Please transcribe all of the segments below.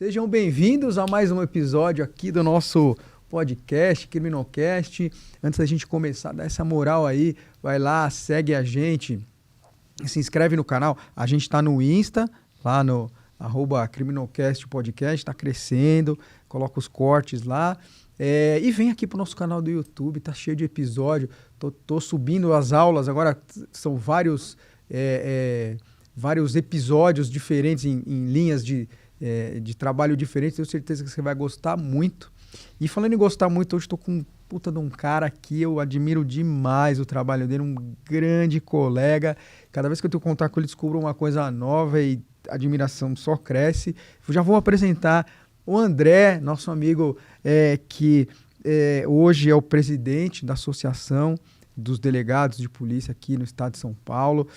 Sejam bem-vindos a mais um episódio aqui do nosso podcast, Criminocast. Antes da gente começar, dá essa moral aí, vai lá, segue a gente, se inscreve no canal. A gente está no Insta, lá no @Criminocast Podcast, está crescendo, coloca os cortes lá. E vem aqui pro nosso canal do YouTube, tá cheio de episódio. Tô subindo as aulas, agora são vários episódios diferentes em linhas de trabalho diferentes. Tenho certeza que você vai gostar muito. E falando em gostar muito, hoje estou com um puta de um cara aqui, eu admiro demais o trabalho dele, um grande colega. Cada vez que eu tenho contato com ele, descubro uma coisa nova e a admiração só cresce. Eu já vou apresentar o André, nosso amigo, que hoje é o presidente da Associação dos Delegados de Polícia aqui no estado de São Paulo.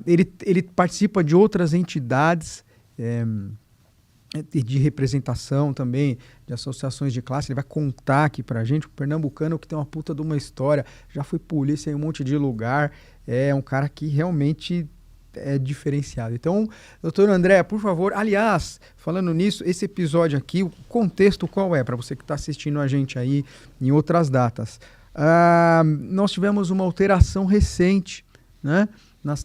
Ele participa de outras entidades de representação também, de associações de classe. Ele vai contar aqui pra gente, o pernambucano que tem uma puta de uma história, já foi polícia em um monte de lugar, é um cara que realmente é diferenciado. Então, doutor André, por favor, aliás, falando nisso, esse episódio aqui, o contexto qual é, para você que está assistindo a gente aí em outras datas? Nós tivemos uma alteração recente, né,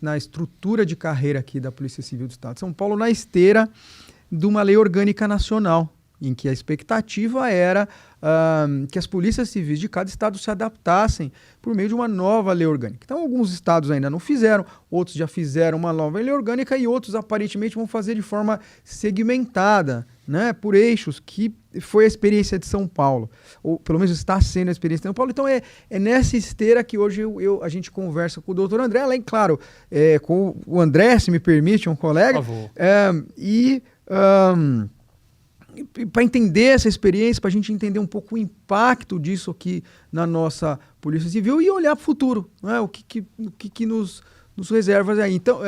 na estrutura de carreira aqui da Polícia Civil do Estado de São Paulo, na esteira de uma lei orgânica nacional, em que a expectativa era que as polícias civis de cada estado se adaptassem por meio de uma nova lei orgânica. Então, alguns estados ainda não fizeram, outros já fizeram uma nova lei orgânica e outros, aparentemente, vão fazer de forma segmentada, né, por eixos, que foi a experiência de São Paulo, ou pelo menos está sendo a experiência de São Paulo. Então, é nessa esteira que hoje a gente conversa com o doutor André, além, claro, com o André, se me permite, um colega. Por favor. Para entender essa experiência, para a gente entender um pouco o impacto disso aqui na nossa Polícia Civil e olhar para o futuro, né? O que nos reserva aí. Então,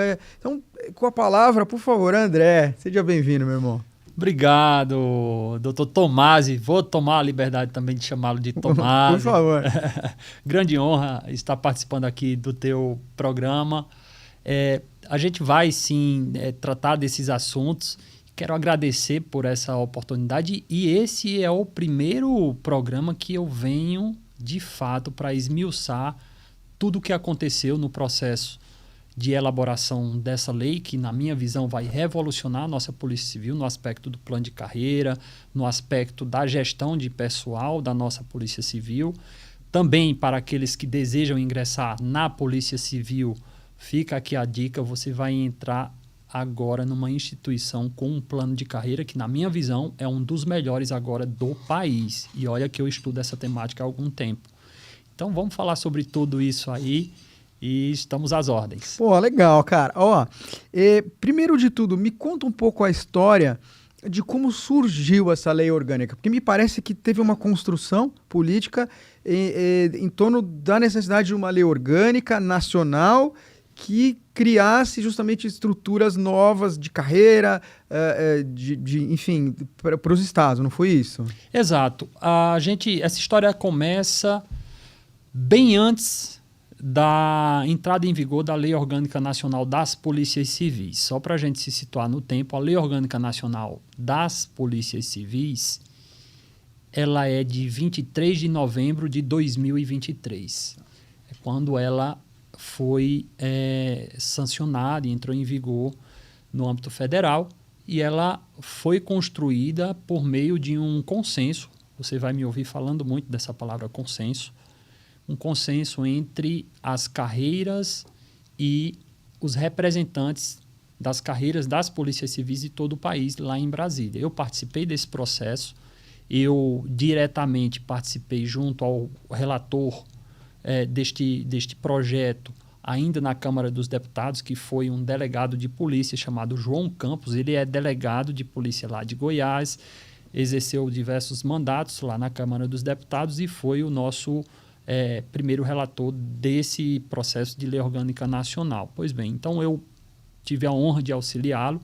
com a palavra, por favor, André, seja bem-vindo, meu irmão. Obrigado, doutor Tomasi. Vou tomar a liberdade também de chamá-lo de Tomasi. Por favor. Grande honra estar participando aqui do teu programa. A gente vai, sim, tratar desses assuntos. Quero agradecer por essa oportunidade e esse é o primeiro programa que eu venho, de fato, para esmiuçar tudo o que aconteceu no processo de elaboração dessa lei, que, na minha visão, vai revolucionar a nossa Polícia Civil no aspecto do plano de carreira, no aspecto da gestão de pessoal da nossa Polícia Civil. Também para aqueles que desejam ingressar na Polícia Civil, fica aqui a dica, você vai entrar agora numa instituição com um plano de carreira que, na minha visão, é um dos melhores agora do país. E olha que eu estudo essa temática há algum tempo. Então, vamos falar sobre tudo isso aí e estamos às ordens. Pô, legal, cara. Primeiro de tudo, me conta um pouco a história de como surgiu essa lei orgânica, porque me parece que teve uma construção política em torno da necessidade de uma lei orgânica nacional que criasse justamente estruturas novas de carreira, enfim, para os estados, não foi isso? Exato. Essa história começa bem antes da entrada em vigor da Lei Orgânica Nacional das Polícias Civis. Só para a gente se situar no tempo, a Lei Orgânica Nacional das Polícias Civis, ela é de 23 de novembro de 2023. É quando ela foi sancionada e entrou em vigor no âmbito federal e ela foi construída por meio de um consenso. Você vai me ouvir falando muito dessa palavra consenso. Um consenso entre as carreiras e os representantes das carreiras das polícias civis de todo o país lá em Brasília. Eu participei desse processo, eu diretamente participei junto ao relator deste projeto, ainda na Câmara dos Deputados, que foi um delegado de polícia chamado João Campos. Ele é delegado de polícia lá de Goiás, exerceu diversos mandatos lá na Câmara dos Deputados e foi o nosso primeiro relator desse processo de lei orgânica nacional. Pois bem, então eu tive a honra de auxiliá-lo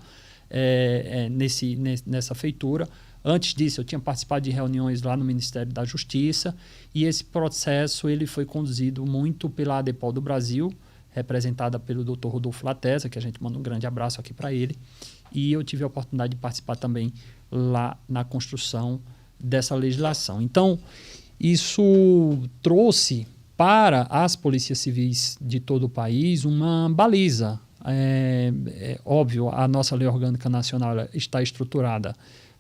nessa feitura. Antes disso, eu tinha participado de reuniões lá no Ministério da Justiça e esse processo ele foi conduzido muito pela ADEPOL do Brasil, representada pelo Dr. Rodolfo Latesa, que a gente manda um grande abraço aqui para ele. E eu tive a oportunidade de participar também lá na construção dessa legislação. Então, isso trouxe para as polícias civis de todo o país uma baliza. Óbvio, a nossa lei orgânica nacional está estruturada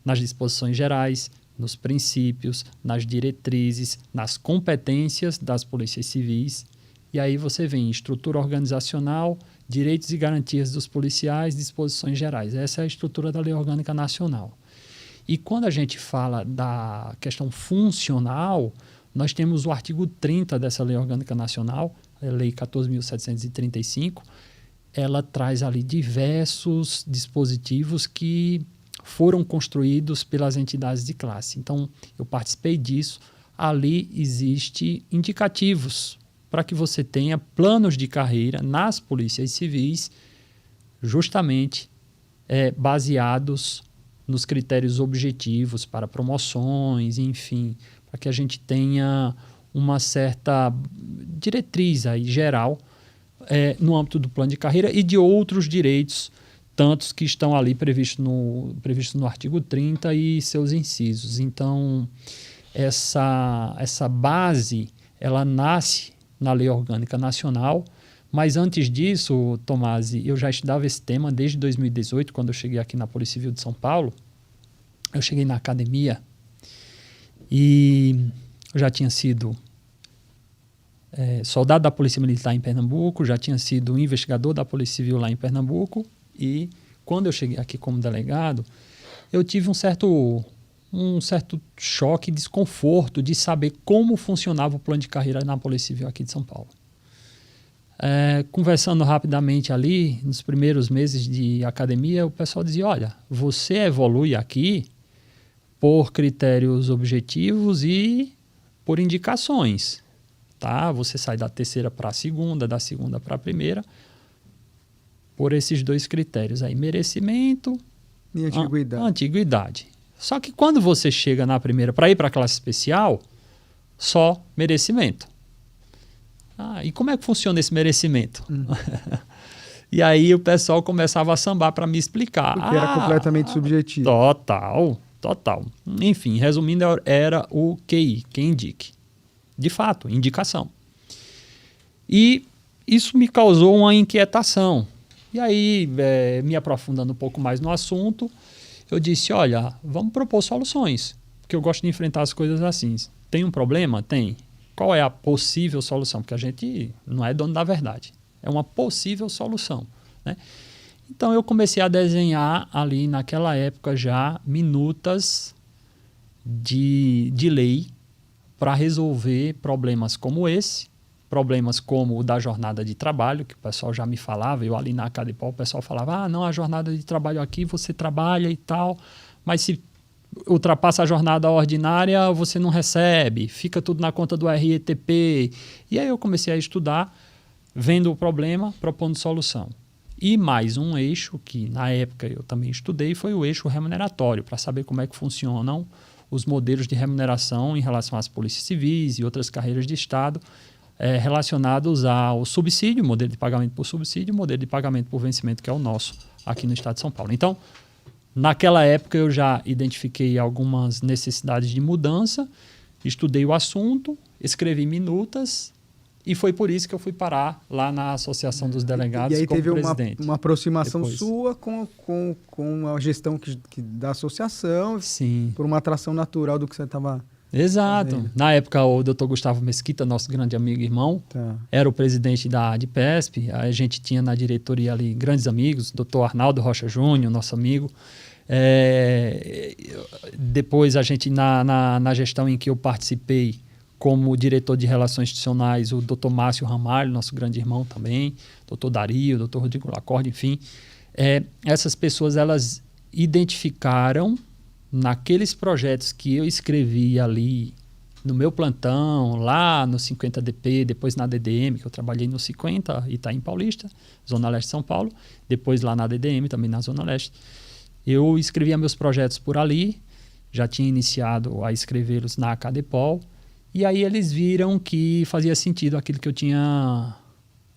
nas disposições gerais, nos princípios, nas diretrizes, nas competências das polícias civis. E aí você vem estrutura organizacional, direitos e garantias dos policiais, disposições gerais. Essa é a estrutura da lei orgânica nacional. E quando a gente fala da questão funcional, nós temos o artigo 30 dessa lei orgânica nacional, a lei 14.735. Ela traz ali diversos dispositivos que foram construídos pelas entidades de classe. Então, eu participei disso. Ali existe indicativos para que você tenha planos de carreira nas polícias civis, justamente baseados nos critérios objetivos para promoções, enfim, para que a gente tenha uma certa diretriz aí geral no âmbito do plano de carreira e de outros direitos, tantos que estão ali previstos no artigo 30 e seus incisos. Então, essa base, ela nasce na Lei Orgânica Nacional, mas antes disso, Tomasi, eu já estudava esse tema desde 2018, quando eu cheguei aqui na Polícia Civil de São Paulo. Eu cheguei na academia e eu já tinha sido soldado da Polícia Militar em Pernambuco, já tinha sido investigador da Polícia Civil lá em Pernambuco, e quando eu cheguei aqui como delegado, eu tive um certo choque, desconforto de saber como funcionava o plano de carreira na Polícia Civil aqui de São Paulo. Conversando rapidamente ali, nos primeiros meses de academia, o pessoal dizia, olha, você evolui aqui por critérios objetivos e por indicações. Tá? Você sai da terceira para a segunda, da segunda para a primeira, por esses dois critérios aí, merecimento e antiguidade. Antiguidade. Só que quando você chega na primeira para ir para a classe especial, só merecimento. E como é que funciona esse merecimento? E aí o pessoal começava a sambar para me explicar. Porque era completamente subjetivo. Total. Enfim, resumindo, era o QI, quem indique. De fato, indicação. E isso me causou uma inquietação. E aí, me aprofundando um pouco mais no assunto, eu disse, olha, vamos propor soluções, porque eu gosto de enfrentar as coisas assim. Tem um problema? Tem. Qual é a possível solução? Porque a gente não é dono da verdade. É uma possível solução, né? Então, eu comecei a desenhar ali, naquela época já, minutas de lei para resolver problemas como esse, problemas como o da jornada de trabalho, que o pessoal já me falava, eu ali na Acadepol, o pessoal falava, não, a jornada de trabalho aqui, você trabalha e tal, mas se ultrapassa a jornada ordinária, você não recebe, fica tudo na conta do RETP. E aí eu comecei a estudar, vendo o problema, propondo solução. E mais um eixo, que na época eu também estudei, foi o eixo remuneratório, para saber como é que funcionam os modelos de remuneração em relação às polícias civis e outras carreiras de Estado, relacionados ao subsídio, modelo de pagamento por subsídio, modelo de pagamento por vencimento, que é o nosso aqui no Estado de São Paulo. Então, naquela época eu já identifiquei algumas necessidades de mudança, estudei o assunto, escrevi minutas e foi por isso que eu fui parar lá na Associação dos Delegados como presidente. E aí teve uma aproximação sua com a gestão da associação, sim, por uma atração natural do que você estava... Exato. Fazendo. Na época, o Dr. Gustavo Mesquita, nosso grande amigo e irmão, era o presidente da ADPESP. A gente tinha na diretoria ali grandes amigos, Dr. Arnaldo Rocha Júnior, nosso amigo. Depois, a gente, na gestão em que eu participei como diretor de Relações Institucionais, o Dr. Márcio Ramalho, nosso grande irmão também, Dr. Dario, Dr. Rodrigo Lacorde, enfim. Essas pessoas, elas identificaram naqueles projetos que eu escrevi ali no meu plantão, lá no 50DP, depois na DDM, que eu trabalhei no 50, Itaim Paulista, Zona Leste de São Paulo, depois lá na DDM, também na Zona Leste. Eu escrevia meus projetos por ali, já tinha iniciado a escrevê-los na Acadepol, e aí eles viram que fazia sentido aquilo que eu tinha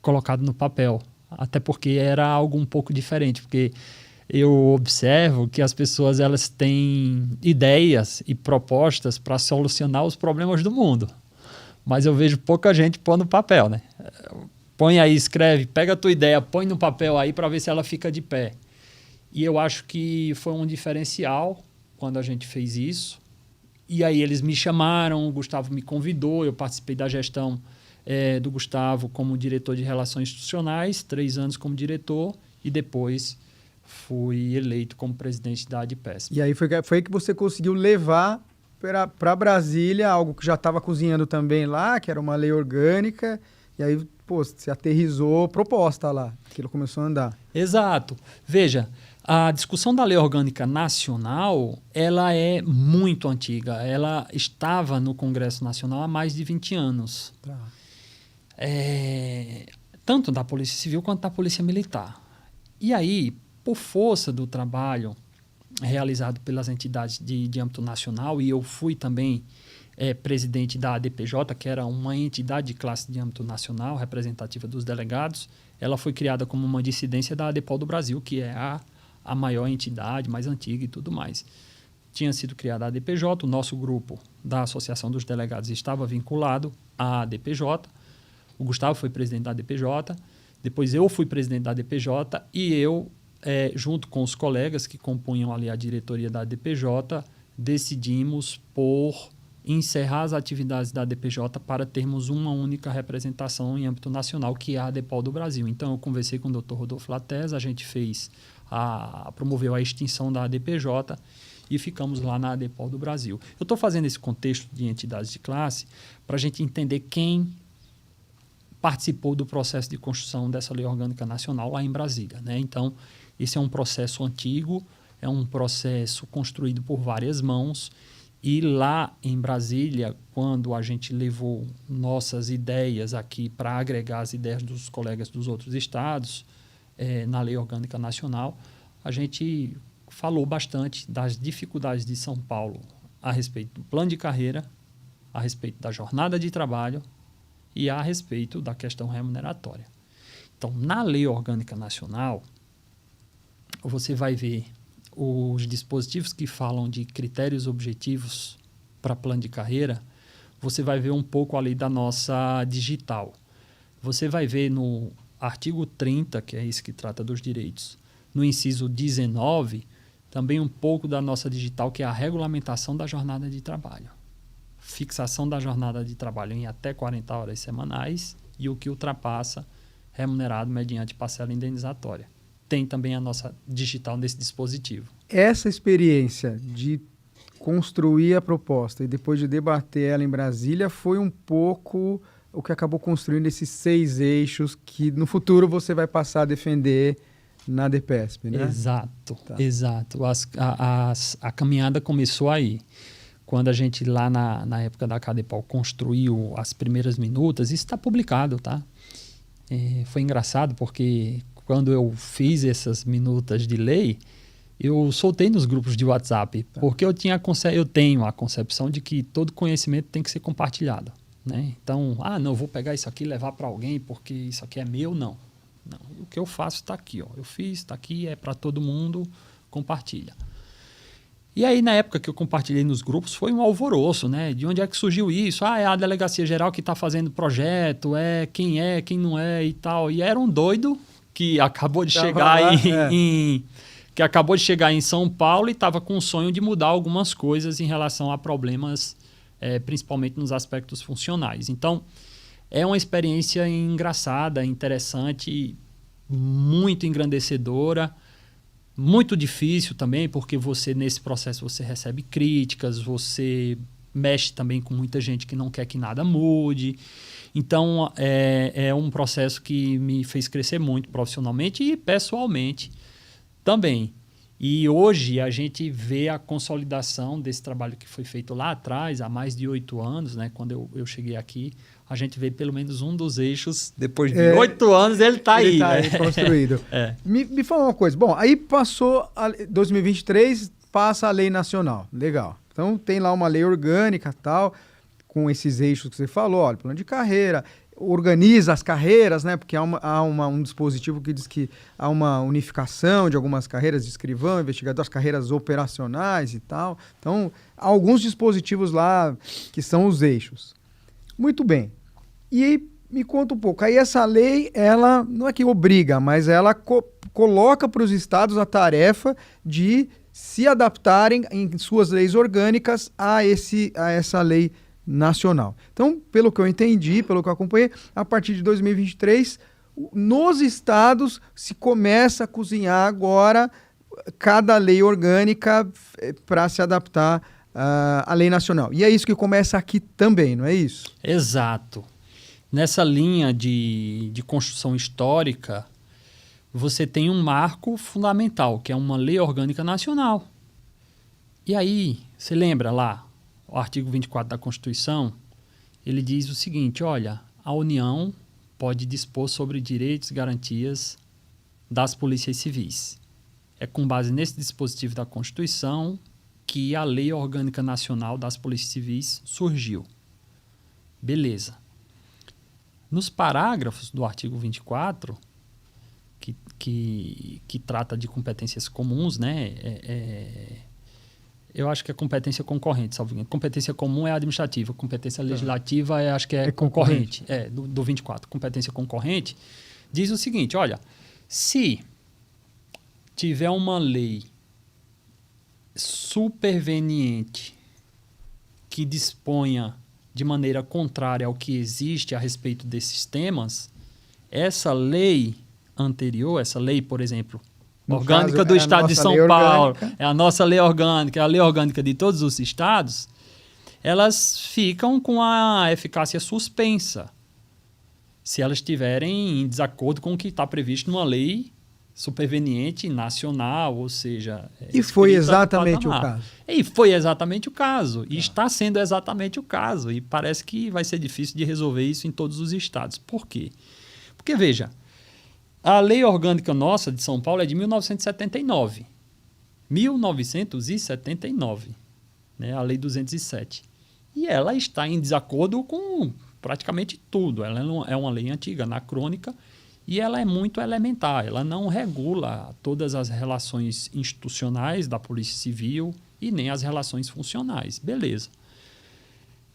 colocado no papel, até porque era algo um pouco diferente, porque eu observo que as pessoas elas têm ideias e propostas para solucionar os problemas do mundo. Mas eu vejo pouca gente pôr no papel, né? Põe aí, escreve, pega a tua ideia, põe no papel aí para ver se ela fica de pé. E eu acho que foi um diferencial quando a gente fez isso. E aí eles me chamaram, o Gustavo me convidou, eu participei da gestão do Gustavo como diretor de Relações Institucionais, 3 anos como diretor, e depois fui eleito como presidente da ADPESP. E aí foi aí que você conseguiu levar para Brasília algo que já estava cozinhando também lá, que era uma lei orgânica, e aí, pô, você aterrizou proposta lá, aquilo começou a andar. Exato. Veja, a discussão da Lei Orgânica Nacional, ela é muito antiga. Ela estava no Congresso Nacional há mais de 20 anos. Tá. Tanto da Polícia Civil quanto da Polícia Militar. E aí, por força do trabalho realizado pelas entidades de âmbito nacional, e eu fui também presidente da ADPJ, que era uma entidade de classe de âmbito nacional, representativa dos delegados, ela foi criada como uma dissidência da ADPOL do Brasil, que é a maior entidade, mais antiga e tudo mais. Tinha sido criada a ADPJ, o nosso grupo da Associação dos Delegados estava vinculado à ADPJ, o Gustavo foi presidente da ADPJ, depois eu fui presidente da ADPJ e eu, junto com os colegas que compunham ali a diretoria da ADPJ, decidimos por encerrar as atividades da ADPJ para termos uma única representação em âmbito nacional, que é a ADPOL do Brasil. Então, eu conversei com o Dr. Rodolfo Lattes, a gente promoveu a extinção da ADPJ e ficamos lá na ADPOL do Brasil. Eu estou fazendo esse contexto de entidades de classe para a gente entender quem participou do processo de construção dessa lei orgânica nacional lá em Brasília, né? Então, esse é um processo antigo, é um processo construído por várias mãos, e lá em Brasília, quando a gente levou nossas ideias aqui para agregar as ideias dos colegas dos outros estados na lei orgânica nacional, a gente falou bastante das dificuldades de São Paulo a respeito do plano de carreira, a respeito da jornada de trabalho e a respeito da questão remuneratória. Então, na lei orgânica nacional, você vai ver os dispositivos que falam de critérios objetivos para plano de carreira, você vai ver um pouco ali da nossa digital. Você vai ver no artigo 30, que é esse que trata dos direitos, no inciso 19, também um pouco da nossa digital, que é a regulamentação da jornada de trabalho. Fixação da jornada de trabalho em até 40 horas semanais e o que ultrapassa, remunerado mediante parcela indenizatória. Tem também a nossa digital nesse dispositivo. Essa experiência de construir a proposta e depois de debater ela em Brasília foi um pouco o que acabou construindo esses 6 eixos que no futuro você vai passar a defender na ADPESP, né? Exato, tá. Exato. A caminhada começou aí. Quando a gente lá na época da ADPOL construiu as primeiras minutas, isso está publicado, tá? Foi engraçado porque quando eu fiz essas minutas de lei, eu soltei nos grupos de WhatsApp, porque eu tenho a concepção de que todo conhecimento tem que ser compartilhado, né? Então, não, vou pegar isso aqui e levar para alguém porque isso aqui é meu, não. O que eu faço está aqui, ó. Eu fiz, está aqui, é para todo mundo, compartilha. E aí, na época que eu compartilhei nos grupos, foi um alvoroço, né? De onde é que surgiu isso? É a Delegacia Geral que está fazendo projeto, quem não é e tal. E era um doido que acabou de chegar em São Paulo e estava com o sonho de mudar algumas coisas em relação a problemas, principalmente nos aspectos funcionais. Então, é uma experiência engraçada, interessante, muito engrandecedora, muito difícil também, porque você, nesse processo, você recebe críticas, você mexe também com muita gente que não quer que nada mude. Então, é um processo que me fez crescer muito profissionalmente e pessoalmente também. E hoje a gente vê a consolidação desse trabalho que foi feito lá atrás, há mais de 8 anos, né? Quando eu cheguei aqui, a gente vê pelo menos um dos eixos, depois de 8 anos, ele está aí. Está aí construído. Me fala uma coisa. Bom, aí passou 2023, passa a lei nacional. Legal. Então tem lá uma lei orgânica tal, com esses eixos que você falou, olha, plano de carreira, organiza as carreiras, né? Porque um dispositivo que diz que há uma unificação de algumas carreiras de escrivão, investigador, as carreiras operacionais e tal. Então, há alguns dispositivos lá que são os eixos. Muito bem. E aí, me conta um pouco. Aí essa lei, ela não é que obriga, mas ela coloca para os estados a tarefa de se adaptarem em suas leis orgânicas a essa lei nacional. Então, pelo que eu entendi, pelo que eu acompanhei, a partir de 2023, nos estados se começa a cozinhar agora cada lei orgânica para se adaptar à lei nacional. E é isso que começa aqui também, não é isso? Exato. Nessa linha de construção histórica, você tem um marco fundamental, que é uma lei orgânica nacional. E aí, você lembra lá, o artigo 24 da Constituição, ele diz o seguinte, olha, a União pode dispor sobre direitos e garantias das polícias civis. É com base nesse dispositivo da Constituição que a Lei Orgânica Nacional das Polícias Civis surgiu. Beleza. Nos parágrafos do artigo 24, que trata de competências comuns, né? Eu acho que é competência concorrente, salvo engano. Competência comum é administrativa, competência legislativa acho que é concorrente. Do 24. Competência concorrente diz o seguinte, olha, se tiver uma lei superveniente que disponha de maneira contrária ao que existe a respeito desses temas, essa lei anterior, essa lei, por exemplo, orgânica do Estado de São Paulo, é a nossa lei orgânica, é a lei orgânica de todos os estados, elas ficam com a eficácia suspensa se elas estiverem em desacordo com o que está previsto numa lei superveniente nacional, ou seja... E foi exatamente o caso. E foi exatamente o caso. E está sendo exatamente o caso. E parece que vai ser difícil de resolver isso em todos os estados. Por quê? Porque, veja, a lei orgânica nossa de São Paulo é de 1979. 1979. Né? A lei 207. E ela está em desacordo com praticamente tudo. Ela é uma lei antiga, anacrônica, e ela é muito elementar. Ela não regula todas as relações institucionais da Polícia Civil e nem as relações funcionais. Beleza.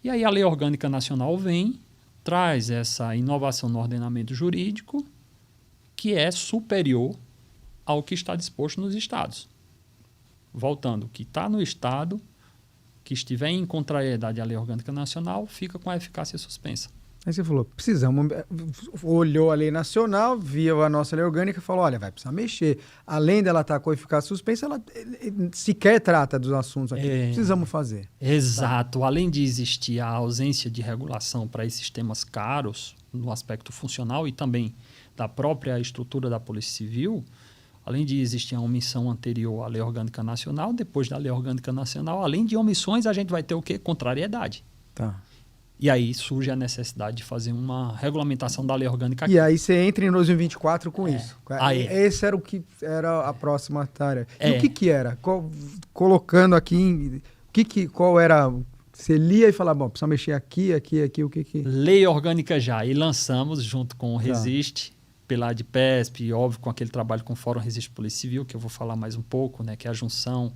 E aí a Lei Orgânica Nacional vem, traz essa inovação no ordenamento jurídico que é superior ao que está disposto nos estados. Voltando, o que está no estado, que estiver em contrariedade à Lei Orgânica Nacional, fica com a eficácia suspensa. Aí você falou, precisamos... Olhou a lei nacional, viu a nossa lei orgânica e falou, olha, vai precisar mexer. Além dela estar com a eficácia suspensa, ela sequer trata dos assuntos aqui. Precisamos fazer. Exato. Além de existir a ausência de regulação para esses temas caros, no aspecto funcional e também da própria estrutura da Polícia Civil, além de existir a omissão anterior à Lei Orgânica Nacional, depois da Lei Orgânica Nacional, além de omissões, a gente vai ter o quê? Contrariedade. Tá. E aí surge a necessidade de fazer uma regulamentação da lei orgânica aqui. E aí você entra em 2024 com isso. Aí. Esse era o que era a próxima tarefa. E o que era? Colocando aqui, qual era... Você lia e falava, bom, precisa mexer aqui, o que... Lei orgânica já. E lançamos, junto com o Resiste, pela ADPESP, óbvio, com aquele trabalho com o Fórum Resiste Polícia Civil, que eu vou falar mais um pouco, né, que é a junção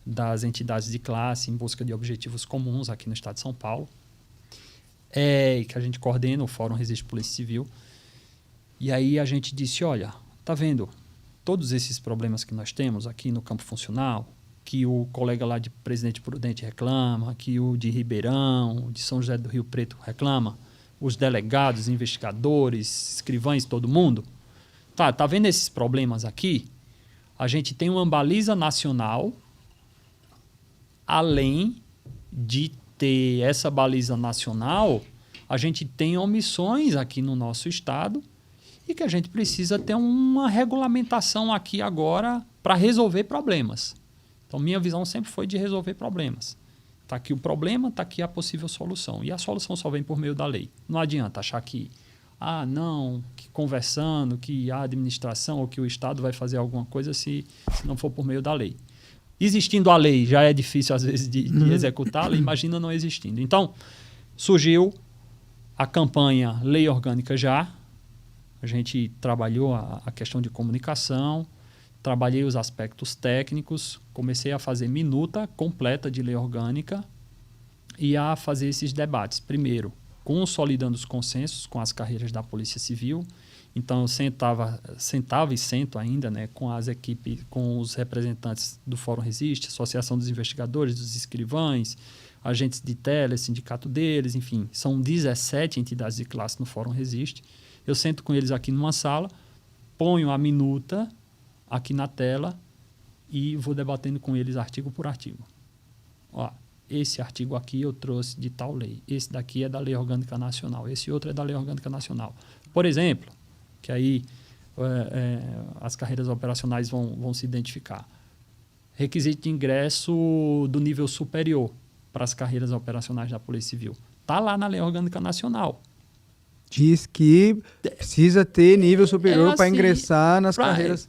das entidades de classe em busca de objetivos comuns aqui no estado de São Paulo. E que a gente coordena o Fórum Resiste Polícia Civil. E aí a gente disse, olha, tá vendo todos esses problemas que nós temos aqui no campo funcional, que o colega lá de Presidente Prudente reclama, que o de Ribeirão, de São José do Rio Preto reclama, os delegados, investigadores, escrivães, todo mundo. Tá vendo esses problemas aqui? A gente tem uma baliza nacional, além de ter essa baliza nacional, a gente tem omissões aqui no nosso estado e que a gente precisa ter uma regulamentação aqui agora para resolver problemas. Então, minha visão sempre foi de resolver problemas. Está aqui o problema, está aqui a possível solução. E a solução só vem por meio da lei. Não adianta achar que, que conversando, que a administração ou que o Estado vai fazer alguma coisa se não for por meio da lei. Existindo a lei, já é difícil, às vezes, de executá-la, imagina não existindo. Então, surgiu A campanha Lei Orgânica Já, a gente trabalhou a questão de comunicação, trabalhei os aspectos técnicos, comecei a fazer minuta completa de lei orgânica e a fazer esses debates. Primeiro, consolidando os consensos com as carreiras da Polícia Civil. Então, eu sentava e sento ainda, né, com as equipes, com os representantes do Fórum Resiste, Associação dos Investigadores, dos Escrivães, agentes de tele, sindicato deles, enfim, são 17 entidades de classe no Fórum Resiste. Eu sento com eles aqui numa sala, ponho a minuta aqui na tela e vou debatendo com eles artigo por artigo. Ó, esse artigo aqui eu trouxe de tal lei, esse daqui é da Lei Orgânica Nacional, esse outro é da Lei Orgânica Nacional. Por exemplo, que aí as carreiras operacionais vão se identificar. Requisito de ingresso do nível superior para as carreiras operacionais da Polícia Civil. Está lá na Lei Orgânica Nacional. Diz que precisa ter nível superior para ingressar nas carreiras.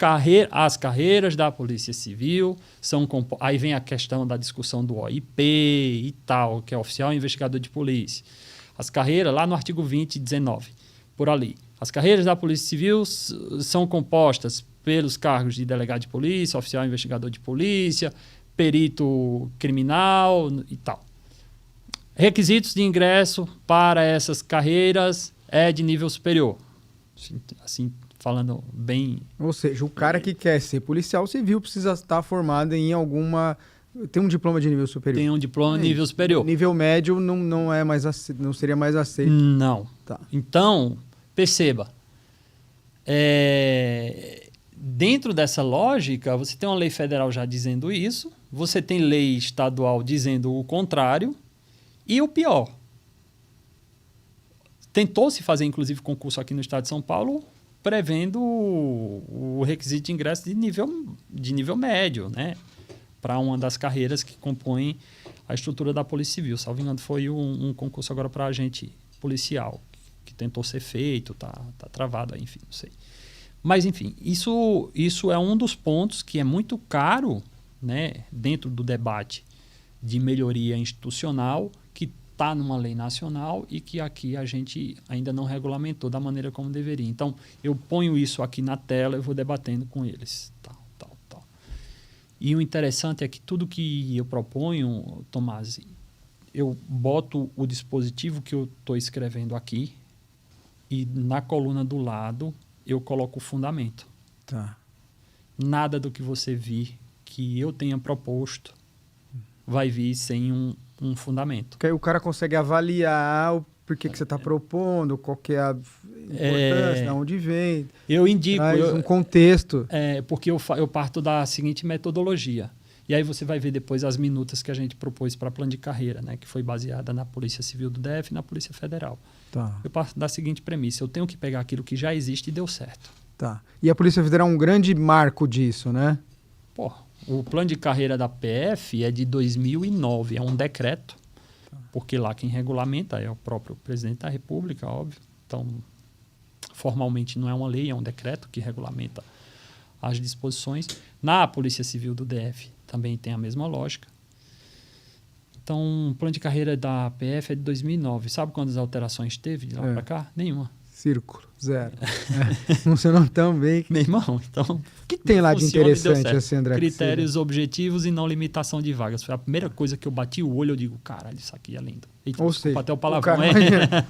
As carreiras da Polícia Civil são... Aí vem a questão da discussão do OIP e tal, que é Oficial Investigador de Polícia. As carreiras, lá no artigo 20 e 19, por ali. As carreiras da Polícia Civil são compostas pelos cargos de delegado de polícia, oficial investigador de polícia, perito criminal e tal. Requisitos de ingresso para essas carreiras é de nível superior. Assim, falando bem... Ou seja, o cara que quer ser policial civil precisa estar formado em alguma... Tem um diploma de nível superior. Tem um diploma de nível superior. Nível médio não seria mais aceito. Não. Tá. Então, perceba. Dentro dessa lógica, você tem uma lei federal já dizendo isso, você tem lei estadual dizendo o contrário, e o pior... Tentou-se fazer, inclusive, concurso aqui no estado de São Paulo, prevendo o requisito de ingresso de nível médio, né? Para uma das carreiras que compõem a estrutura da Polícia Civil. Salvo engano, foi um concurso agora para agente policial, que tentou ser feito, tá travado aí, enfim, não sei. Mas, enfim, isso é um dos pontos que é muito caro, né, dentro do debate de melhoria institucional, que está numa lei nacional e que aqui a gente ainda não regulamentou da maneira como deveria. Então, eu ponho isso aqui na tela e vou debatendo com eles. Tal. E o interessante é que tudo que eu proponho, Tomás, eu boto o dispositivo que eu estou escrevendo aqui e na coluna do lado eu coloco o fundamento. Tá. Nada do que você vir que eu tenha proposto vai vir sem um fundamento. Porque aí o cara consegue avaliar o porquê que você está propondo, qual que é a importância, de onde vem. Eu indico... um contexto. Porque eu parto da seguinte metodologia. E aí você vai ver depois as minutas que a gente propôs para plano de carreira, né, que foi baseada na Polícia Civil do DF e na Polícia Federal. Tá. Eu parto da seguinte premissa: eu tenho que pegar aquilo que já existe e deu certo. Tá. E a Polícia Federal é um grande marco disso, né? O plano de carreira da PF é de 2009, é um decreto, porque lá quem regulamenta é o próprio presidente da República, óbvio. Então, formalmente não é uma lei, é um decreto que regulamenta as disposições. Na Polícia Civil do DF também tem a mesma lógica. Então, o plano de carreira da PF é de 2009. Sabe quantas alterações teve de lá para cá? Nenhuma. Círculo, zero. Funcionou tão bem. Meu irmão, então... O que tem lá de interessante, assim, André? Critérios objetivos e não limitação de vagas. Foi a primeira coisa que eu bati o olho, eu digo, caralho, isso aqui é lindo. Eita, ou seja, até o palavrão,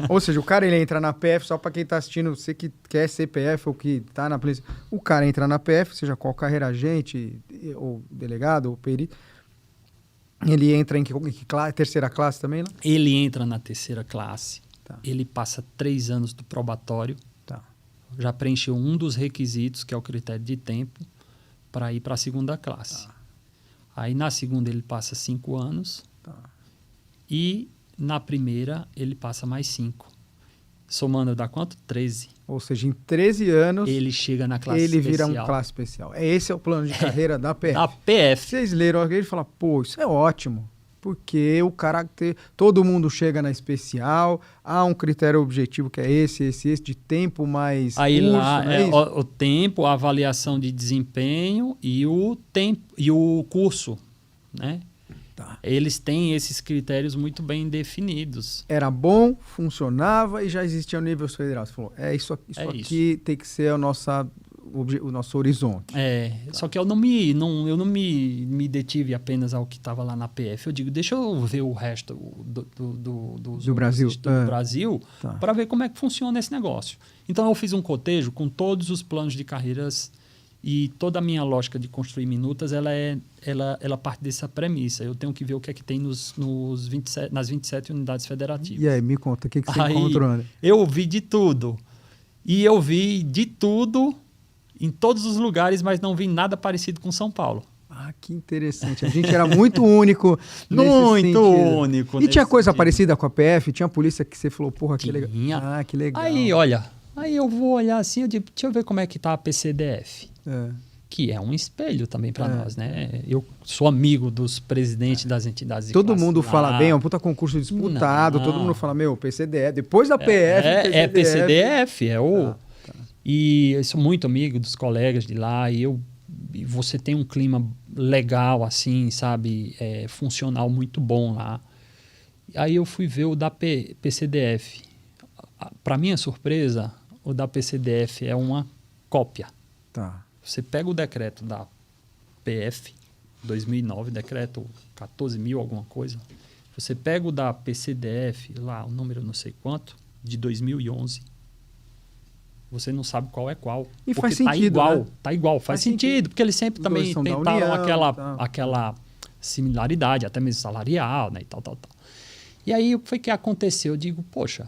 ou seja, o cara ele entra na PF, só para quem está assistindo, você que quer ser PF ou que está na polícia, o cara entra na PF, seja qual carreira, agente, ou delegado, ou perito, ele entra em que terceira classe também, né? Ele entra na terceira classe. Tá. Ele passa 3 anos do probatório. Tá. Já preencheu um dos requisitos, que é o critério de tempo, para ir para a segunda classe. Tá. Aí na segunda ele passa 5 anos. Tá. E na primeira ele passa mais 5. Somando dá quanto? 13. Ou seja, em 13 anos... Ele chega na classe especial. especial. Ele vira um classe especial. Esse é o plano de carreira da PF. Da PF. Vocês leram aqui e falam, pô, isso é ótimo. Porque o caráter... Todo mundo chega na especial, há um critério objetivo que é esse, de tempo mais aí curso, lá é o tempo, a avaliação de desempenho e o tempo e o curso, né? Tá. Eles têm esses critérios muito bem definidos. Era bom, funcionava e já existia no nível federal. Você falou, isso aqui tem que ser o nosso horizonte. Só que eu não me detive apenas ao que estava lá na PF. Eu digo, deixa eu ver o resto do Brasil, para ver como é que funciona esse negócio. Então eu fiz um cotejo com todos os planos de carreiras e toda a minha lógica de construir minutas, ela parte dessa premissa. Eu tenho que ver o que é que tem nas 27 unidades federativas. E aí, me conta, o que você encontrou? Né? Eu vi de tudo. E eu vi de tudo em todos os lugares, mas não vi nada parecido com São Paulo. Ah, que interessante. A gente era muito único Muito único. E tinha coisa parecida com a PF? Tinha polícia que você falou, porra, que legal. Ah, que legal. Aí eu vou olhar assim, eu digo, deixa eu ver como é que tá a PCDF. Que é um espelho também para nós, né? Eu sou amigo dos presidentes das entidades de todo mundo fala bem, é um puta concurso disputado, todo mundo fala, PCDF, depois da PF, PCDF, E eu sou muito amigo dos colegas de lá e você tem um clima legal, assim, sabe? Funcional muito bom lá. Aí eu fui ver o da PCDF. Para minha surpresa, o da PCDF é uma cópia. Tá. Você pega o decreto da PF, 2009, decreto 14.000 alguma coisa. Você pega o da PCDF, lá, o número não sei quanto, de 2011. Você não sabe qual é qual. E faz sentido, né? Tá igual, faz sentido. Porque eles sempre também tentaram aquela similaridade, até mesmo salarial, né, e tal. E aí, o que foi que aconteceu? Eu digo, poxa,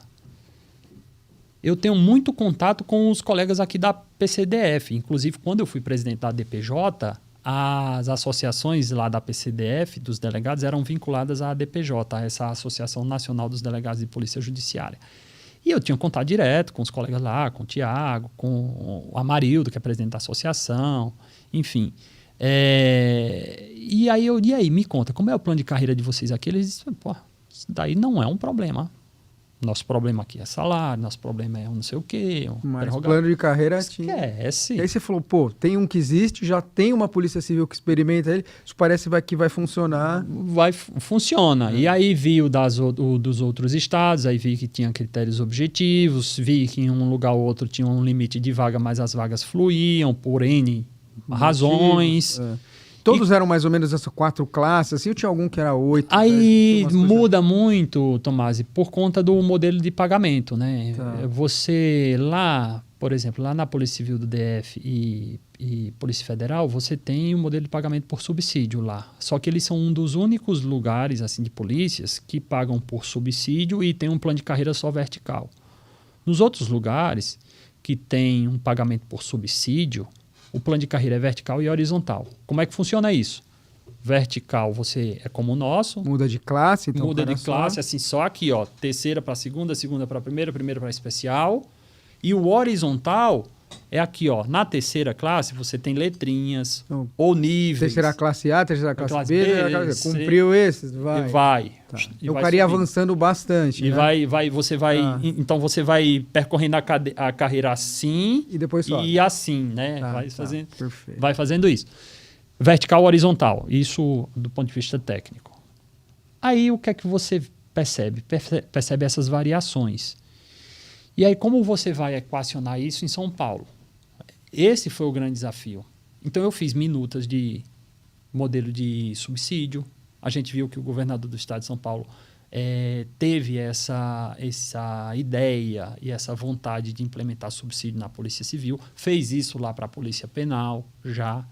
eu tenho muito contato com os colegas aqui da PCDF. Inclusive, quando eu fui presidente da DPJ, as associações lá da PCDF, dos delegados, eram vinculadas à DPJ, essa Associação Nacional dos Delegados de Polícia Judiciária. E eu tinha contato direto com os colegas lá, com o Tiago, com o Amarildo, que é presidente da associação, enfim. E aí, me conta, como é o plano de carreira de vocês aqui? Eles disseram, pô, isso daí não é um problema. Nosso problema aqui é salário, nosso problema é não sei o quê. Mas o plano de carreira tinha. Esquece. E aí você falou, tem um que existe, já tem uma polícia civil que experimenta ele, isso parece que vai funcionar. Funciona. E aí vi dos outros estados, aí vi que tinha critérios objetivos, vi que em um lugar ou outro tinha um limite de vaga, mas as vagas fluíam por N razões. Todos eram mais ou menos essas 4 classes, assim, ou tinha algum que era 8? Aí muda muito, Tomasi, por conta do modelo de pagamento, né? Tá. Você lá, por exemplo, lá na Polícia Civil do DF e Polícia Federal, você tem um modelo de pagamento por subsídio lá. Só que eles são um dos únicos lugares assim de polícias que pagam por subsídio e tem um plano de carreira só vertical. Nos outros lugares que tem um pagamento por subsídio, o plano de carreira é vertical e horizontal. Como é que funciona isso? Vertical, você é como o nosso. Muda de classe, então. Muda de classe, assim, só aqui, ó. Terceira para segunda, segunda para primeira, primeira para especial. E o horizontal é aqui, ó. Na terceira classe, você tem letrinhas ou níveis. Terceira classe A, terceira classe B, terceira classe C. Cumpriu esses? Vai. Tá. Eu ficaria avançando bastante. E né? Você vai. Então você vai percorrendo a carreira assim e depois só. E assim, né? Vai fazendo isso. Vertical, horizontal. Isso do ponto de vista técnico. Aí o que é que você percebe? Percebe essas variações. E aí, como você vai equacionar isso em São Paulo? Esse foi o grande desafio. Então, eu fiz minutas de modelo de subsídio. A gente viu que o governador do estado de São Paulo teve essa ideia e essa vontade de implementar subsídio na Polícia Civil. Fez isso lá para a Polícia Penal, já.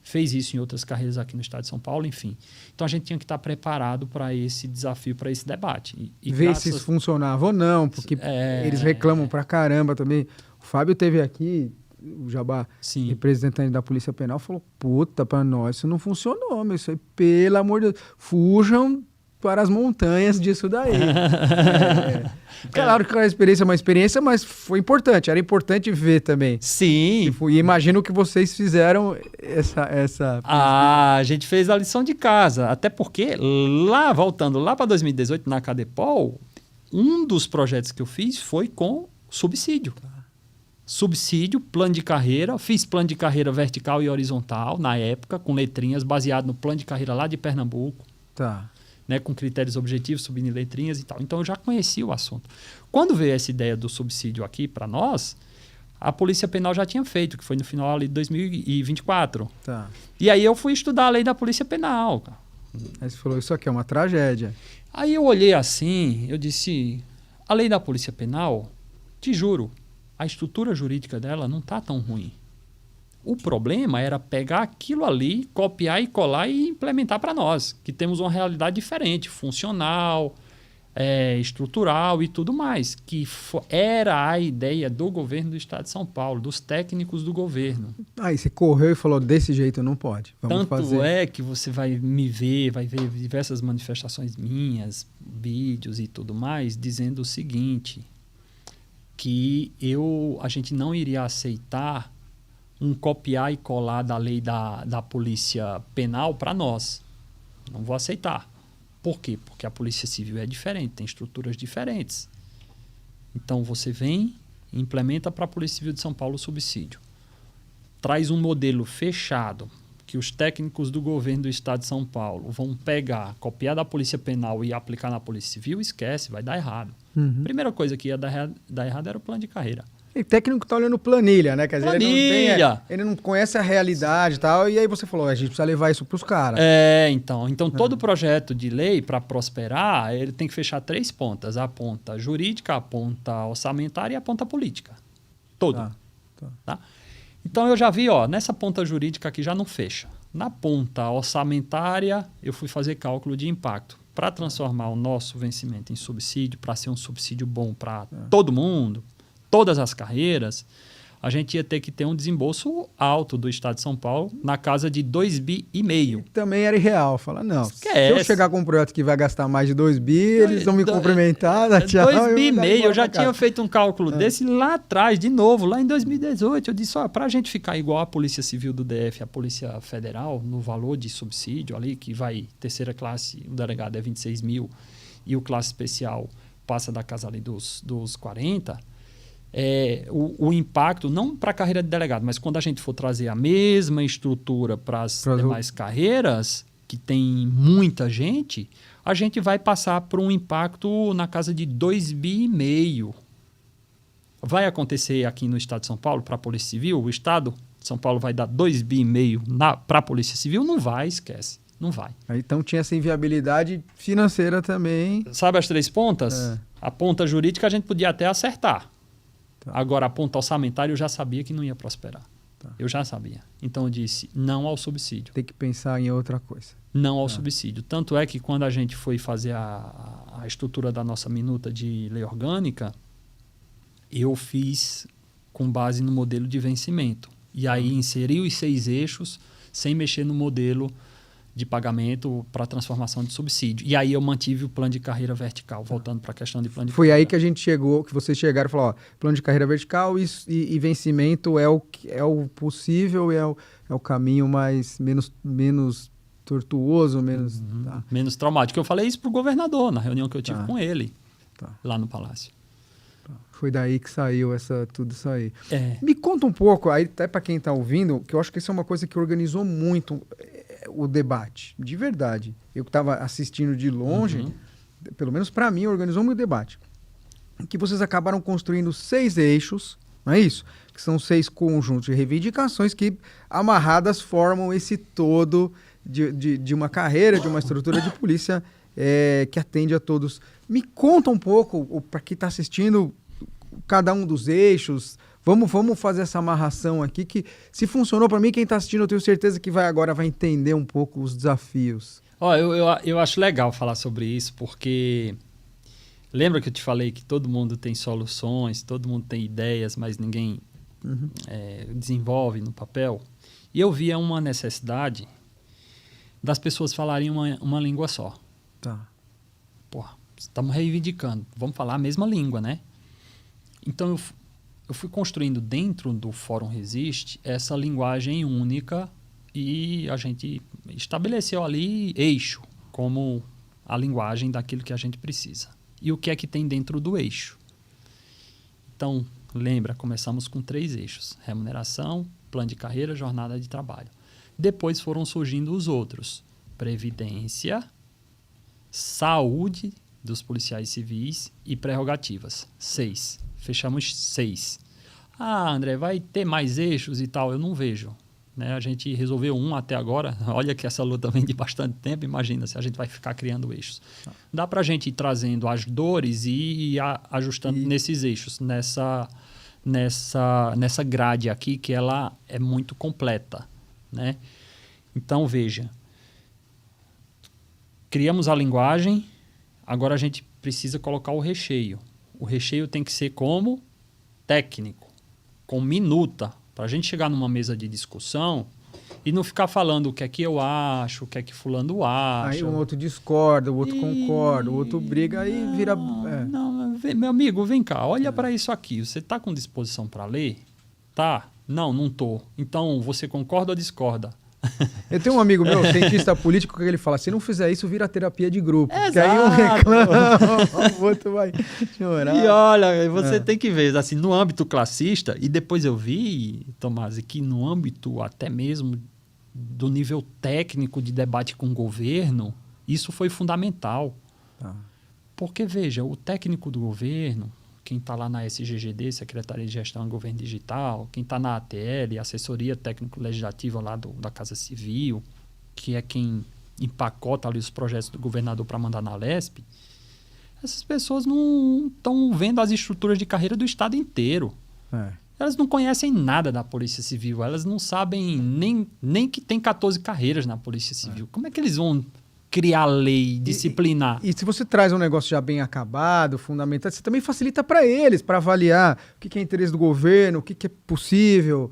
Fez isso em outras carreiras aqui no estado de São Paulo, enfim. Então, a gente tinha que estar preparado para esse desafio, para esse debate. E ver se isso funcionava ou não, porque eles reclamam pra caramba também. O Fábio teve aqui, o Jabá, representante da Polícia Penal, falou, puta, para nós isso não funcionou, mas isso aí, pelo amor de Deus, fujam para as montanhas disso daí. Claro que a experiência é uma experiência, mas foi importante. Era importante ver também. Sim. E imagino que vocês fizeram essa... A gente fez a lição de casa. Até porque, voltando lá para 2018, na Cadepol, um dos projetos que eu fiz foi com subsídio. Subsídio, plano de carreira. Fiz plano de carreira vertical e horizontal, na época, com letrinhas, baseado no plano de carreira lá de Pernambuco. Tá. Né, com critérios objetivos, subindo em letrinhas e tal. Então, eu já conhecia o assunto. Quando veio essa ideia do subsídio aqui para nós, a Polícia Penal já tinha feito, que foi no final ali de 2024. Tá. E aí eu fui estudar a lei da Polícia Penal, cara. Aí você falou, isso aqui é uma tragédia. Aí eu olhei assim, eu disse, a lei da Polícia Penal, te juro, a estrutura jurídica dela não está tão ruim. O problema era pegar aquilo ali, copiar e colar e implementar para nós, que temos uma realidade diferente, funcional, estrutural e tudo mais, que era a ideia do governo do Estado de São Paulo, dos técnicos do governo. Aí você correu e falou, desse jeito não pode. Vamos fazer. Tanto é que você vai me ver, vai ver diversas manifestações minhas, vídeos e tudo mais, dizendo o seguinte, que a gente não iria aceitar um copiar e colar da lei da Polícia Penal para nós. Não vou aceitar. Por quê? Porque a Polícia Civil é diferente, tem estruturas diferentes. Então, você vem e implementa para a Polícia Civil de São Paulo o subsídio. Traz um modelo fechado, que os técnicos do governo do Estado de São Paulo vão pegar, copiar da Polícia Penal e aplicar na Polícia Civil, esquece, vai dar errado. Uhum. Primeira coisa que ia dar errado era o plano de carreira. E técnico tá olhando planilha, né? Quer dizer, Planilha. ele não conhece a realidade e tal. E aí você falou, a gente precisa levar isso pros caras. Então todo projeto de lei, para prosperar, ele tem que fechar 3 pontas. A ponta jurídica, a ponta orçamentária e a ponta política. Todo. Tá? Então eu já vi, nessa ponta jurídica aqui já não fecha. Na ponta orçamentária, eu fui fazer cálculo de impacto. Para transformar o nosso vencimento em subsídio, para ser um subsídio bom para todo mundo, todas as carreiras, a gente ia ter que ter um desembolso alto do Estado de São Paulo, na casa de 2,5 bi. Também era irreal. Fala, não, esquece. Se eu chegar com um projeto que vai gastar mais de 2 bi, eles vão me cumprimentar, dar tchau. 2,5 bi, eu já tinha feito um cálculo desse lá atrás, de novo, lá em 2018. Eu disse, para a gente ficar igual a Polícia Civil do DF, a Polícia Federal, no valor de subsídio ali, que vai, terceira classe, o delegado é 26 mil, e o classe especial passa da casa ali dos 40, o impacto, não para a carreira de delegado, mas quando a gente for trazer a mesma estrutura para as demais carreiras, que tem muita gente, a gente vai passar por um impacto na casa de 2,5 bi. Vai acontecer aqui no Estado de São Paulo para a Polícia Civil? O Estado de São Paulo vai dar 2,5 bi para a Polícia Civil? Não vai, esquece. Não vai. Então tinha essa inviabilidade financeira também. Sabe as 3 pontas? A ponta jurídica a gente podia até acertar. Agora, a ponta orçamentária eu já sabia que não ia prosperar. Eu já sabia. Então, eu disse não ao subsídio. Tem que pensar em outra coisa. Não ao subsídio. Tanto é que quando a gente foi fazer a estrutura da nossa minuta de lei orgânica, eu fiz com base no modelo de vencimento. E aí, inseri os 6 eixos sem mexer no modelo de pagamento para transformação de subsídio. E aí eu mantive o plano de carreira vertical, voltando para a questão de plano de carreira. Foi aí que a gente chegou, que vocês chegaram e falaram, plano de carreira vertical e vencimento é o possível, é o caminho menos tortuoso, menos... menos traumático. Eu falei isso para o governador, na reunião que eu tive com ele, lá no Palácio. Foi daí que saiu tudo isso aí. Me conta um pouco, aí até para quem está ouvindo, que eu acho que isso é uma coisa que organizou muito o debate, de verdade. Eu que estava assistindo de longe, pelo menos para mim, organizou muito o debate. Que vocês acabaram construindo 6 eixos, não é isso? Que são 6 conjuntos de reivindicações que, amarradas, formam esse todo de uma carreira, de uma estrutura de polícia que atende a todos. Me conta um pouco, para quem está assistindo, cada um dos eixos. Vamos fazer essa amarração aqui, que se funcionou para mim, quem está assistindo, eu tenho certeza que agora vai entender um pouco os desafios. Eu acho legal falar sobre isso, porque lembra que eu te falei que todo mundo tem soluções, todo mundo tem ideias, mas ninguém desenvolve no papel? E eu via uma necessidade das pessoas falarem uma língua só. Estamos reivindicando, vamos falar a mesma língua, né? Então, eu fui construindo dentro do Fórum Resiste essa linguagem única e a gente estabeleceu ali eixo como a linguagem daquilo que a gente precisa. E o que é que tem dentro do eixo? Então, lembra, começamos com 3 eixos: remuneração, plano de carreira, jornada de trabalho. Depois foram surgindo os outros: previdência, saúde dos policiais civis e prerrogativas. 6. Fechamos 6. Ah, André, vai ter mais eixos e tal? Eu não vejo. Né? A gente resolveu um até agora. Olha que essa luta vem de bastante tempo. Imagina se a gente vai ficar criando eixos. Dá para a gente ir trazendo as dores e ajustando nesses eixos, nessa grade aqui, que ela é muito completa. Né? Então, veja. Criamos a linguagem, agora a gente precisa colocar o recheio. O recheio tem que ser como técnico, com minuta, para a gente chegar numa mesa de discussão e não ficar falando o que é que eu acho, o que é que fulano acha. Aí um outro discorda, o outro concorda, o outro briga, aí vira... Não, meu amigo, vem cá, olha para isso aqui. Você está com disposição para ler? Tá? Não estou. Então, você concorda ou discorda? Eu tenho um amigo meu, cientista político, que ele fala, se não fizer isso, vira terapia de grupo. Exato. Que aí um reclama, o outro vai chorar. E olha, você tem que ver, assim, no âmbito classista, e depois eu vi, Tomás, que no âmbito até mesmo do nível técnico de debate com o governo, isso foi fundamental. Porque, veja, o técnico do governo, quem está lá na SGGD, Secretaria de Gestão e Governo Digital, quem está na ATL, Assessoria Técnico-Legislativa lá da Casa Civil, que é quem empacota ali os projetos do governador para mandar na LESP, essas pessoas não estão vendo as estruturas de carreira do Estado inteiro. Elas não conhecem nada da Polícia Civil, elas não sabem nem que tem 14 carreiras na Polícia Civil. Como é que eles vão criar lei, disciplinar? E se você traz um negócio já bem acabado, fundamentado, você também facilita para eles, para avaliar o que é interesse do governo, o que é possível,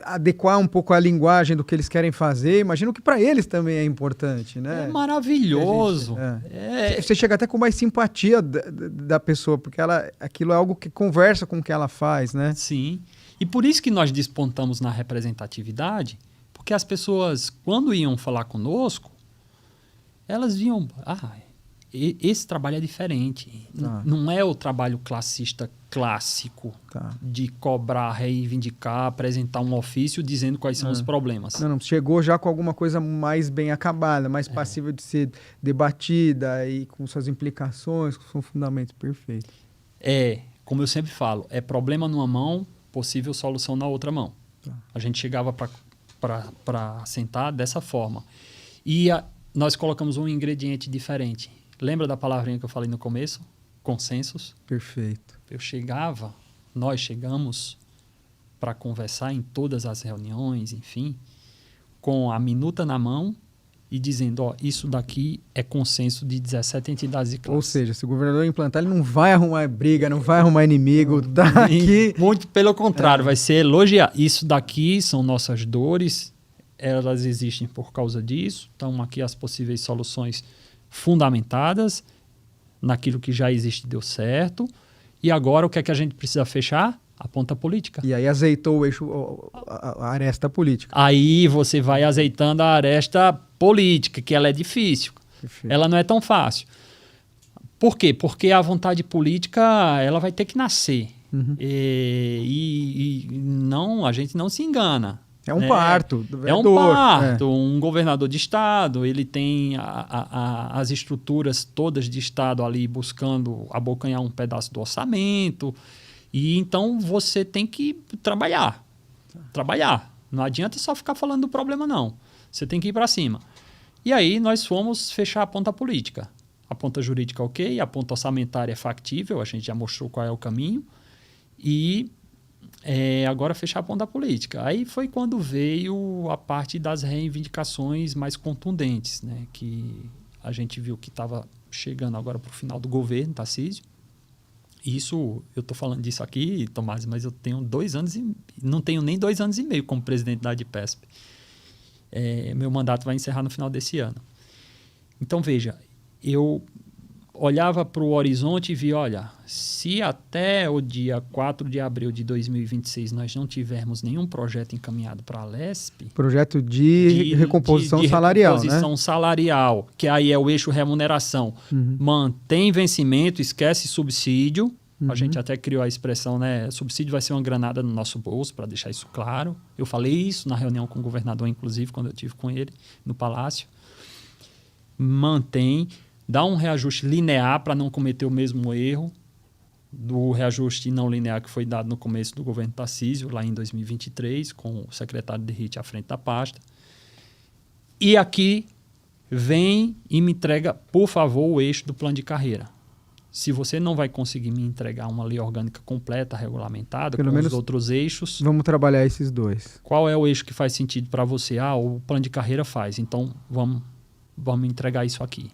adequar um pouco a linguagem do que eles querem fazer. Imagino que para eles também é importante, né? É maravilhoso. Você chega até com mais simpatia da pessoa, porque aquilo é algo que conversa com o que ela faz, né? Sim. E por isso que nós despontamos na representatividade, porque as pessoas, quando iam falar conosco, elas viam, esse trabalho é diferente. Não é o trabalho classista clássico de cobrar, reivindicar, apresentar um ofício dizendo quais são os problemas. Não, chegou já com alguma coisa mais bem acabada, mais passível de ser debatida e com suas implicações, com seus fundamentos perfeitos. Como eu sempre falo, é problema numa mão, possível solução na outra mão. A gente chegava para sentar dessa forma. E nós colocamos um ingrediente diferente. Lembra da palavrinha que eu falei no começo? Consensos. Perfeito. Nós chegamos para conversar em todas as reuniões, enfim, com a minuta na mão e dizendo, isso daqui é consenso de 17 entidades e classes. Ou seja, se o governador implantar, ele não vai arrumar briga, não vai arrumar inimigo, tá aqui... Muito pelo contrário, vai ser elogiar. Isso daqui são nossas dores, elas existem por causa disso. Estão aqui as possíveis soluções fundamentadas naquilo que já existe e deu certo. E agora o que é que a gente precisa fechar? A ponta política. E aí azeitou o eixo, a aresta política. Aí você vai azeitando a aresta política, que ela é difícil. Perfeito. Ela não é tão fácil. Por quê? Porque a vontade política ela vai ter que nascer. E não, a gente não se engana. É um parto. É um parto. Um governador de estado, ele tem as estruturas todas de estado ali buscando abocanhar um pedaço do orçamento. E então você tem que trabalhar. Não adianta só ficar falando do problema, não. Você tem que ir para cima. E aí nós fomos fechar a ponta política. A ponta jurídica, ok. A ponta orçamentária é factível. A gente já mostrou qual é o caminho. E... agora fechar a ponta política. Aí foi quando veio a parte das reivindicações mais contundentes, né? Que a gente viu que estava chegando agora para o final do governo, Tarcísio. Isso, eu estou falando disso aqui, Tomás, mas eu tenho 2 anos não tenho nem 2 anos e meio como presidente da ADPESP. Meu mandato vai encerrar no final desse ano. Então, veja, eu olhava para o horizonte e via, olha, se até o dia 4 de abril de 2026 nós não tivermos nenhum projeto encaminhado para a LESP... Projeto de recomposição salarial, recomposição salarial, que aí é o eixo remuneração. Mantém vencimento, esquece subsídio. A gente até criou a expressão, né? Subsídio vai ser uma granada no nosso bolso, para deixar isso claro. Eu falei isso na reunião com o governador, inclusive, quando eu estive com ele no Palácio. Mantém... dá um reajuste linear para não cometer o mesmo erro do reajuste não linear que foi dado no começo do governo Tarcísio, lá em 2023, com o secretário de RIT à frente da pasta. E aqui vem e me entrega, por favor, o eixo do plano de carreira. Se você não vai conseguir me entregar uma lei orgânica completa, regulamentada, Pelo com menos os outros eixos... Vamos trabalhar esses dois. Qual é o eixo que faz sentido para você? O plano de carreira faz. Então, vamos entregar isso aqui.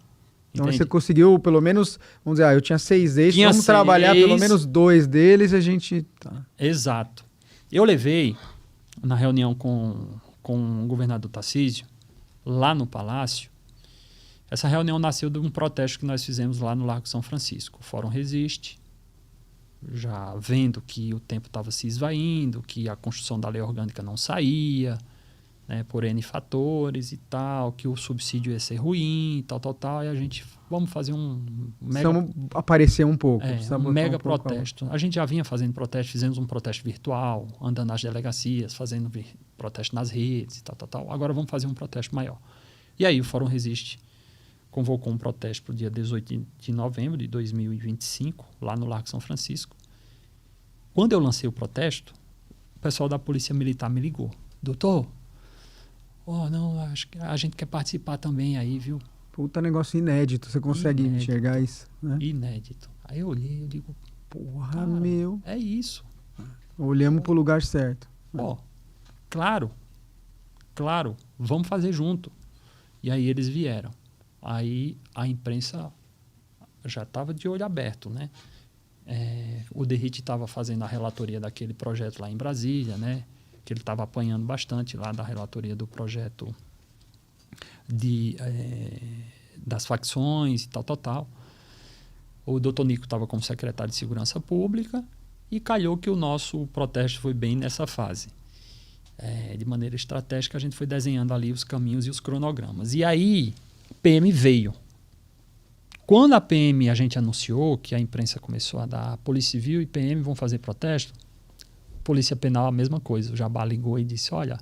Então Entende? você conseguiu pelo menos, vamos dizer, eu tinha 6 eixos, Tinha vamos trabalhar 6. pelo menos 2 deles e a gente... Tá. Exato. Eu levei, na reunião com o governador Tarcísio, lá no Palácio, essa reunião nasceu de um protesto que nós fizemos lá no Largo São Francisco. O Fórum Resiste, já vendo que o tempo estava se esvaindo, que a construção da lei orgânica não saía, né, por N fatores e tal, que o subsídio ia ser ruim, tal, e a gente, vamos fazer um mega... Precisamos aparecer um pouco. um mega protesto. A gente já vinha fazendo protesto, fizemos um protesto virtual, andando nas delegacias, fazendo protesto nas redes e tal. Agora vamos fazer um protesto maior. E aí o Fórum Resiste convocou um protesto para o dia 18 de novembro de 2025, lá no Largo São Francisco. Quando eu lancei o protesto, o pessoal da Polícia Militar me ligou. Doutor, não, acho que a gente quer participar também aí, viu? Puta negócio inédito, você consegue enxergar isso, né? Inédito. Aí eu olhei, eu digo, porra, cara, meu. é isso. Olhamos pro lugar certo. Claro, vamos fazer junto. E aí eles vieram. Aí a imprensa já estava de olho aberto, né? O DERIT estava fazendo a relatoria daquele projeto lá em Brasília, né? Que ele estava apanhando bastante lá da relatoria do projeto das facções e tal. O doutor Nico estava como secretário de Segurança Pública e calhou que o nosso protesto foi bem nessa fase. De maneira estratégica, a gente foi desenhando ali os caminhos e os cronogramas. E aí, PM veio. Quando a PM a gente anunciou que a imprensa começou a dar Polícia Civil e PM vão fazer protesto, Polícia Penal a mesma coisa. O Jabá ligou e disse, olha,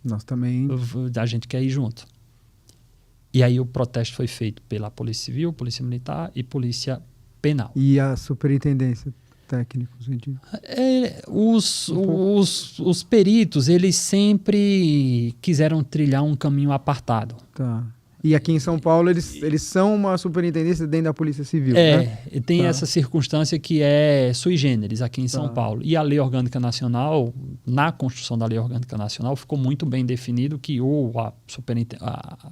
nós também... a gente quer ir junto. E aí o protesto foi feito pela Polícia Civil, Polícia Militar e Polícia Penal. E a superintendência técnica? Os peritos, eles sempre quiseram trilhar um caminho apartado. Tá. E aqui em São Paulo, eles são uma superintendência dentro da Polícia Civil, né? Tem essa circunstância que é sui generis aqui em São Paulo. E a Lei Orgânica Nacional, na construção da Lei Orgânica Nacional, ficou muito bem definido que a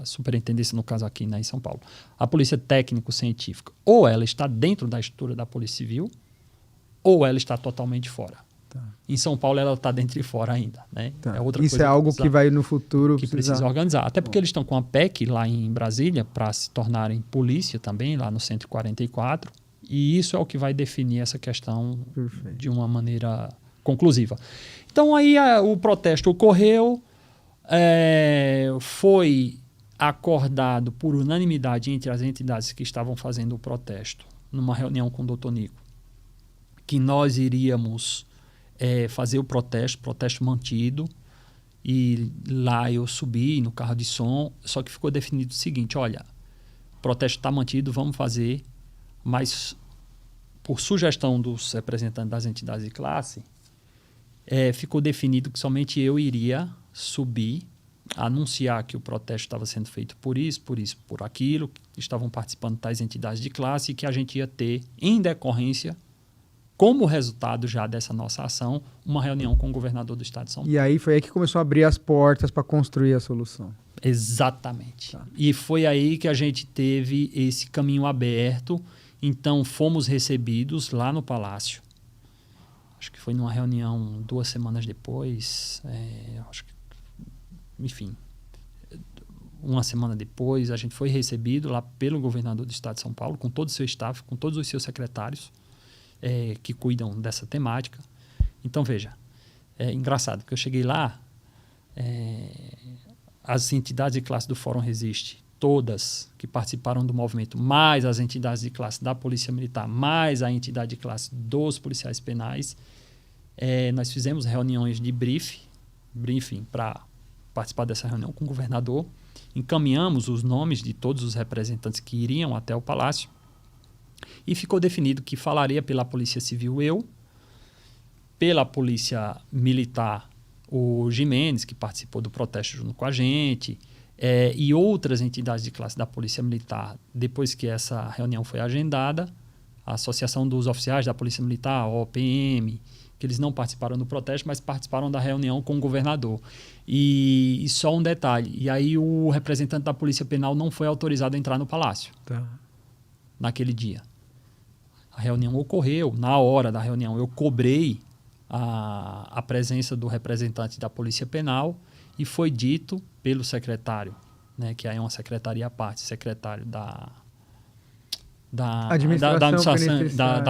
superintendência, no caso aqui, né, em São Paulo, a Polícia Técnico-Científica, ou ela está dentro da estrutura da Polícia Civil, ou ela está totalmente fora. Em São Paulo, ela está dentro e fora ainda. Né? Isso é algo que vai no futuro que precisa organizar. Até porque eles estão com a PEC lá em Brasília para se tornarem polícia também, lá no 144. E isso é o que vai definir essa questão de uma maneira conclusiva. Então, aí o protesto ocorreu, foi acordado por unanimidade entre as entidades que estavam fazendo o protesto, numa reunião com o doutor Nico, que nós iríamos... fazer o protesto mantido, e lá eu subi no carro de som, só que ficou definido o seguinte, olha, o protesto está mantido, vamos fazer, mas por sugestão dos representantes das entidades de classe, ficou definido que somente eu iria subir, anunciar que o protesto estava sendo feito por isso, por aquilo, que estavam participando tais entidades de classe e que a gente ia ter, em decorrência, como resultado já dessa nossa ação, uma reunião com o governador do estado de São Paulo. E aí foi aí que começou a abrir as portas para construir a solução. Exatamente. Tá. E foi aí que a gente teve esse caminho aberto. Então, fomos recebidos lá no Palácio. Acho que foi numa reunião 2 semanas depois. Enfim, 1 semana depois, a gente foi recebido lá pelo governador do estado de São Paulo, com todo o seu staff, com todos os seus secretários, que cuidam dessa temática. Então, veja, é engraçado, porque eu cheguei lá, as entidades de classe do Fórum Resiste, todas que participaram do movimento, mais as entidades de classe da Polícia Militar, mais a entidade de classe dos policiais penais, nós fizemos reuniões de briefing para participar dessa reunião com o governador, encaminhamos os nomes de todos os representantes que iriam até o Palácio e ficou definido que falaria pela Polícia Civil eu, pela Polícia Militar o Gimenez, que participou do protesto junto com a gente, e outras entidades de classe da Polícia Militar, depois que essa reunião foi agendada, a Associação dos Oficiais da Polícia Militar, a OPM, que eles não participaram do protesto, mas participaram da reunião com o governador. E só um detalhe, e aí o representante da Polícia Penal não foi autorizado a entrar no Palácio naquele dia. A reunião ocorreu, na hora da reunião eu cobrei a presença do representante da Polícia Penal e foi dito pelo secretário, né, que aí é uma secretaria à parte, secretário da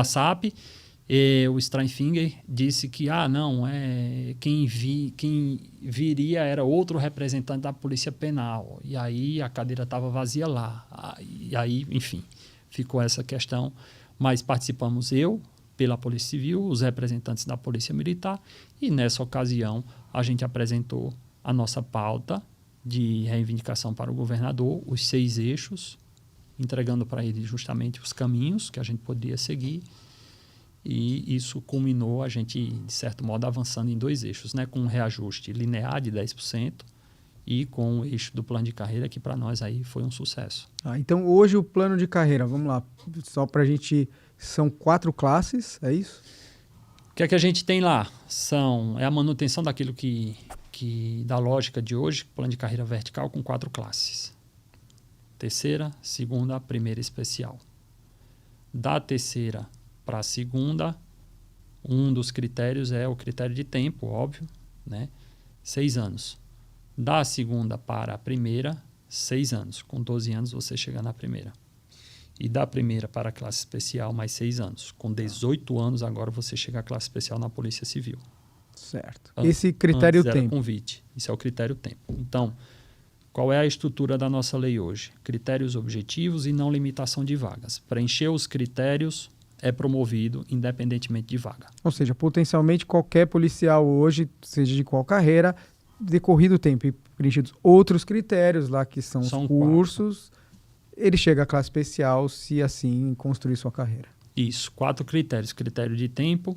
SAP, o Steinfinger disse que quem viria era outro representante da Polícia Penal, e aí a cadeira estava vazia lá, e aí, enfim, ficou essa questão, mas participamos eu, pela Polícia Civil, os representantes da Polícia Militar, e nessa ocasião a gente apresentou a nossa pauta de reivindicação para o governador, os 6 eixos, entregando para ele justamente os caminhos que a gente poderia seguir, e isso culminou a gente, de certo modo, avançando em 2 eixos, né, com um reajuste linear de 10% e com o eixo do plano de carreira, que para nós aí foi um sucesso. Então, hoje o plano de carreira, vamos lá, só para a gente... São 4 classes, é isso? O que é que a gente tem lá? É a manutenção daquilo que da lógica de hoje, plano de carreira vertical com 4 classes. Terceira, segunda, primeira especial. Da terceira para a segunda, um dos critérios é o critério de tempo, óbvio, né? 6 anos. Da segunda para a primeira, 6 anos. Com 12 anos você chega na primeira. E da primeira para a classe especial, mais 6 anos. Com 18 anos, agora você chega à classe especial na Polícia Civil. Certo. Esse critério antes tempo. Era convite. Isso é o critério tempo. Então, qual é a estrutura da nossa lei hoje? Critérios objetivos e não limitação de vagas. Preencher os critérios é promovido independentemente de vaga. Ou seja, potencialmente qualquer policial hoje, seja de qual carreira, decorrido o tempo e preenchidos outros critérios lá, que são os cursos... 4. Ele chega à classe especial se assim construir sua carreira. Isso, 4 critérios. Critério de tempo,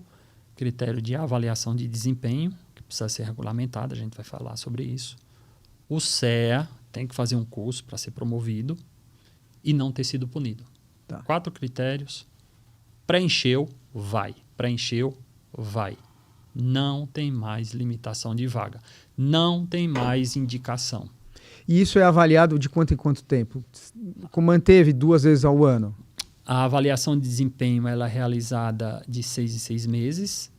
critério de avaliação de desempenho, que precisa ser regulamentado, a gente vai falar sobre isso. O CEA tem que fazer um curso para ser promovido e não ter sido punido. 4 critérios. Preencheu, vai. Preencheu, vai. Não tem mais limitação de vaga. Não tem mais indicação. E isso é avaliado de quanto em quanto tempo? Manteve 2 vezes ao ano? A avaliação de desempenho ela é realizada de 6 em 6 meses.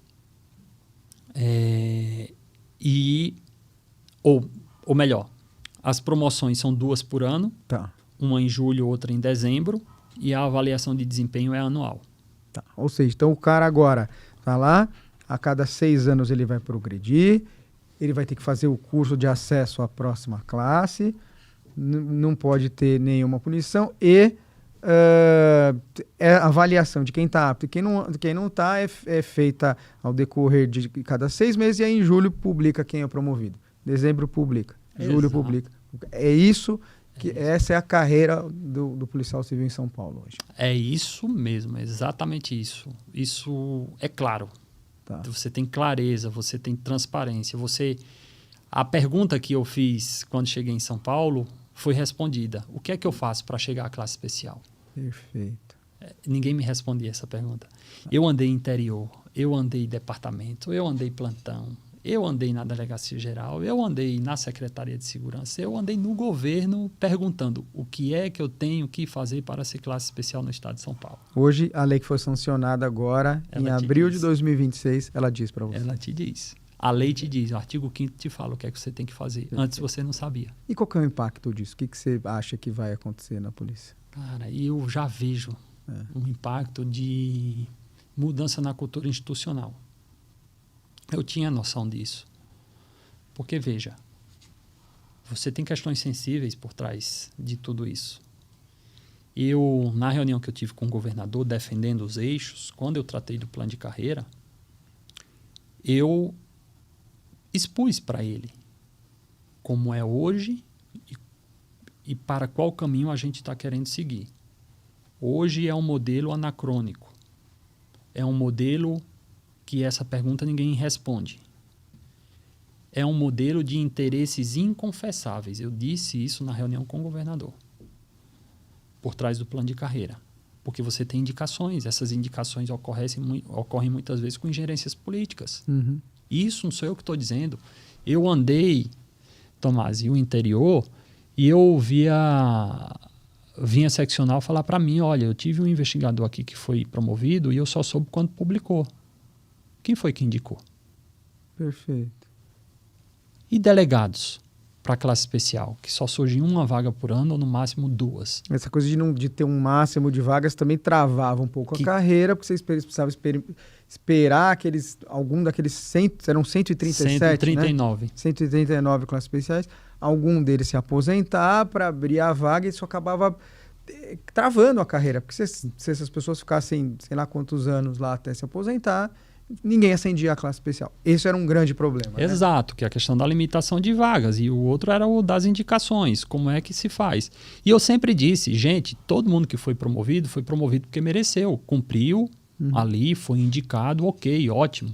Ou melhor, as promoções são 2 por ano. Uma em julho, outra em dezembro. E a avaliação de desempenho é anual. Ou seja, então o cara agora está lá, a cada 6 anos ele vai progredir, ele vai ter que fazer o curso de acesso à próxima classe, não pode ter nenhuma punição e a avaliação de quem está apto e quem não está é feita ao decorrer de cada 6 meses e aí em julho publica quem é promovido. Dezembro publica, julho publica. É isso, essa é a carreira do policial civil em São Paulo hoje. É isso mesmo, é exatamente isso. Isso é claro. Você tem clareza, você tem transparência. A pergunta que eu fiz quando cheguei em São Paulo foi respondida. O que é que eu faço para chegar à classe especial? Perfeito. Ninguém me respondia essa pergunta. Eu andei interior, eu andei departamento, eu andei plantão, eu andei na delegacia geral, eu andei na Secretaria de Segurança, eu andei no governo perguntando o que é que eu tenho que fazer para ser classe especial no estado de São Paulo. Hoje, a lei que foi sancionada agora, em abril de 2026, ela diz para você. Ela te diz. A lei te diz, o artigo 5º te fala o que é que você tem que fazer. Antes você não sabia. E qual que é o impacto disso? O que você acha que vai acontecer na polícia? Cara, eu já vejo um impacto de mudança na cultura institucional. Eu tinha noção disso. Porque, veja, você tem questões sensíveis por trás de tudo isso. Na reunião que eu tive com o governador, defendendo os eixos, quando eu tratei do plano de carreira, eu expus para ele como é hoje e para qual caminho a gente está querendo seguir. Hoje é um modelo anacrônico. É um modelo que essa pergunta ninguém responde. É um modelo de interesses inconfessáveis. Eu disse isso na reunião com o governador, por trás do plano de carreira. Porque você tem indicações. Essas indicações ocorrem muitas vezes com ingerências políticas. Uhum. Isso não sou eu que estou dizendo. Eu andei, Tomás, e o interior, e eu vinha seccional falar para mim, olha, eu tive um investigador aqui que foi promovido e eu só soube quando publicou. Quem foi que indicou? Perfeito. E delegados para a classe especial, que só surge uma vaga por ano ou no máximo 2. Essa coisa de ter um máximo de vagas também travava um pouco a carreira, porque vocês precisavam esperar algum daqueles 100, eram 137, 139. Né? 139 classes especiais, algum deles se aposentar para abrir a vaga e isso acabava travando a carreira, porque se essas pessoas ficassem sei lá quantos anos lá até se aposentar, ninguém acendia a classe especial. Esse era um grande problema. Exato, que é a questão da limitação de vagas. E o outro era o das indicações, como é que se faz. E eu sempre disse, gente, todo mundo que foi promovido porque mereceu, cumpriu ali, foi indicado, ok, ótimo.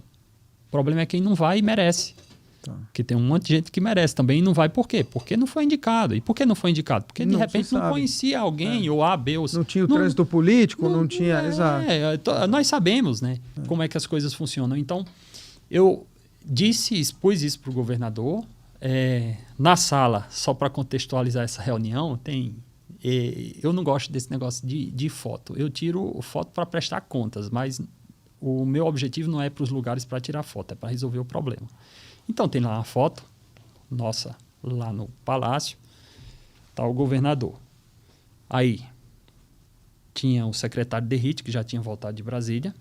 O problema é quem não vai e merece. Tá. Porque tem um monte de gente que merece também e não vai por quê? Porque não foi indicado. E por que não foi indicado? Porque de repente não conhecia alguém, ou A, B, ou C. Não tinha o trânsito político, não tinha... Exato. Nós sabemos, né, como é que as coisas funcionam. Então, eu expus isso para o governador. Na sala, só para contextualizar essa reunião, eu não gosto desse negócio de foto. Eu tiro foto para prestar contas, mas o meu objetivo não é para os lugares para tirar foto, é para resolver o problema. Então, tem lá uma foto nossa, lá no palácio, está o governador. Aí, tinha o secretário Derrite, que já tinha voltado de Brasília,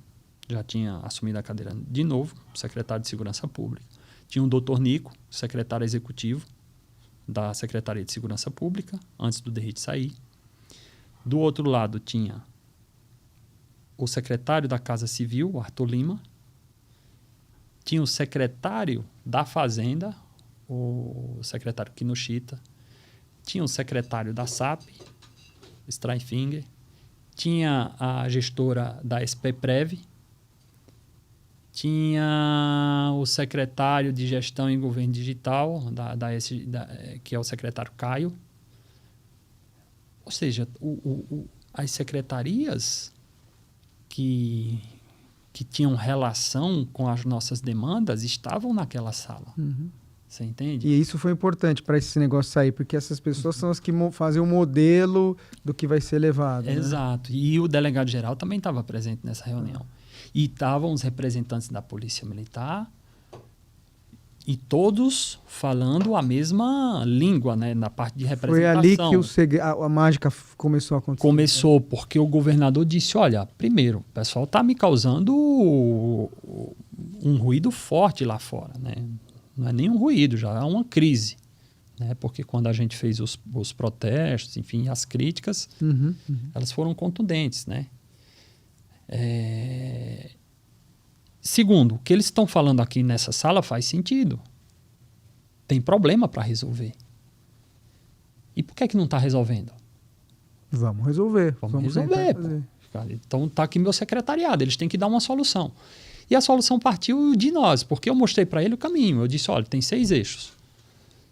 já tinha assumido a cadeira de novo, secretário de Segurança Pública. Tinha o doutor Nico, secretário executivo da Secretaria de Segurança Pública, antes do Derrite sair. Do outro lado, tinha o secretário da Casa Civil, o Arthur Lima. Tinha o secretário da Fazenda, o secretário Kinoshita. Tinha o secretário da SAP, Streiffinger. Tinha a gestora da SPPrev. Tinha o secretário de Gestão e Governo Digital, que é o secretário Caio. Ou seja, as secretarias que tinham relação com as nossas demandas estavam naquela sala. Uhum. Você entende? E isso foi importante para esse negócio sair, porque essas pessoas são as que fazem o modelo do que vai ser levado. Exato. Né? E o delegado-geral também estava presente nessa reunião. E estavam os representantes da Polícia Militar e todos falando a mesma língua, né, na parte de representação. Foi ali que a mágica começou a acontecer. Começou, porque o governador disse, olha, primeiro, o pessoal está me causando um ruído forte lá fora. Né? Não é nem um ruído, já é uma crise. Né? Porque quando a gente fez os protestos, enfim, as críticas, elas foram contundentes, né? Segundo, o que eles estão falando aqui nessa sala faz sentido. Tem problema para resolver. E por que não está resolvendo? Vamos resolver. Vamos resolver. Então está aqui meu secretariado, eles têm que dar uma solução. E a solução partiu de nós, porque eu mostrei para ele o caminho. Eu disse, olha, tem 6 eixos.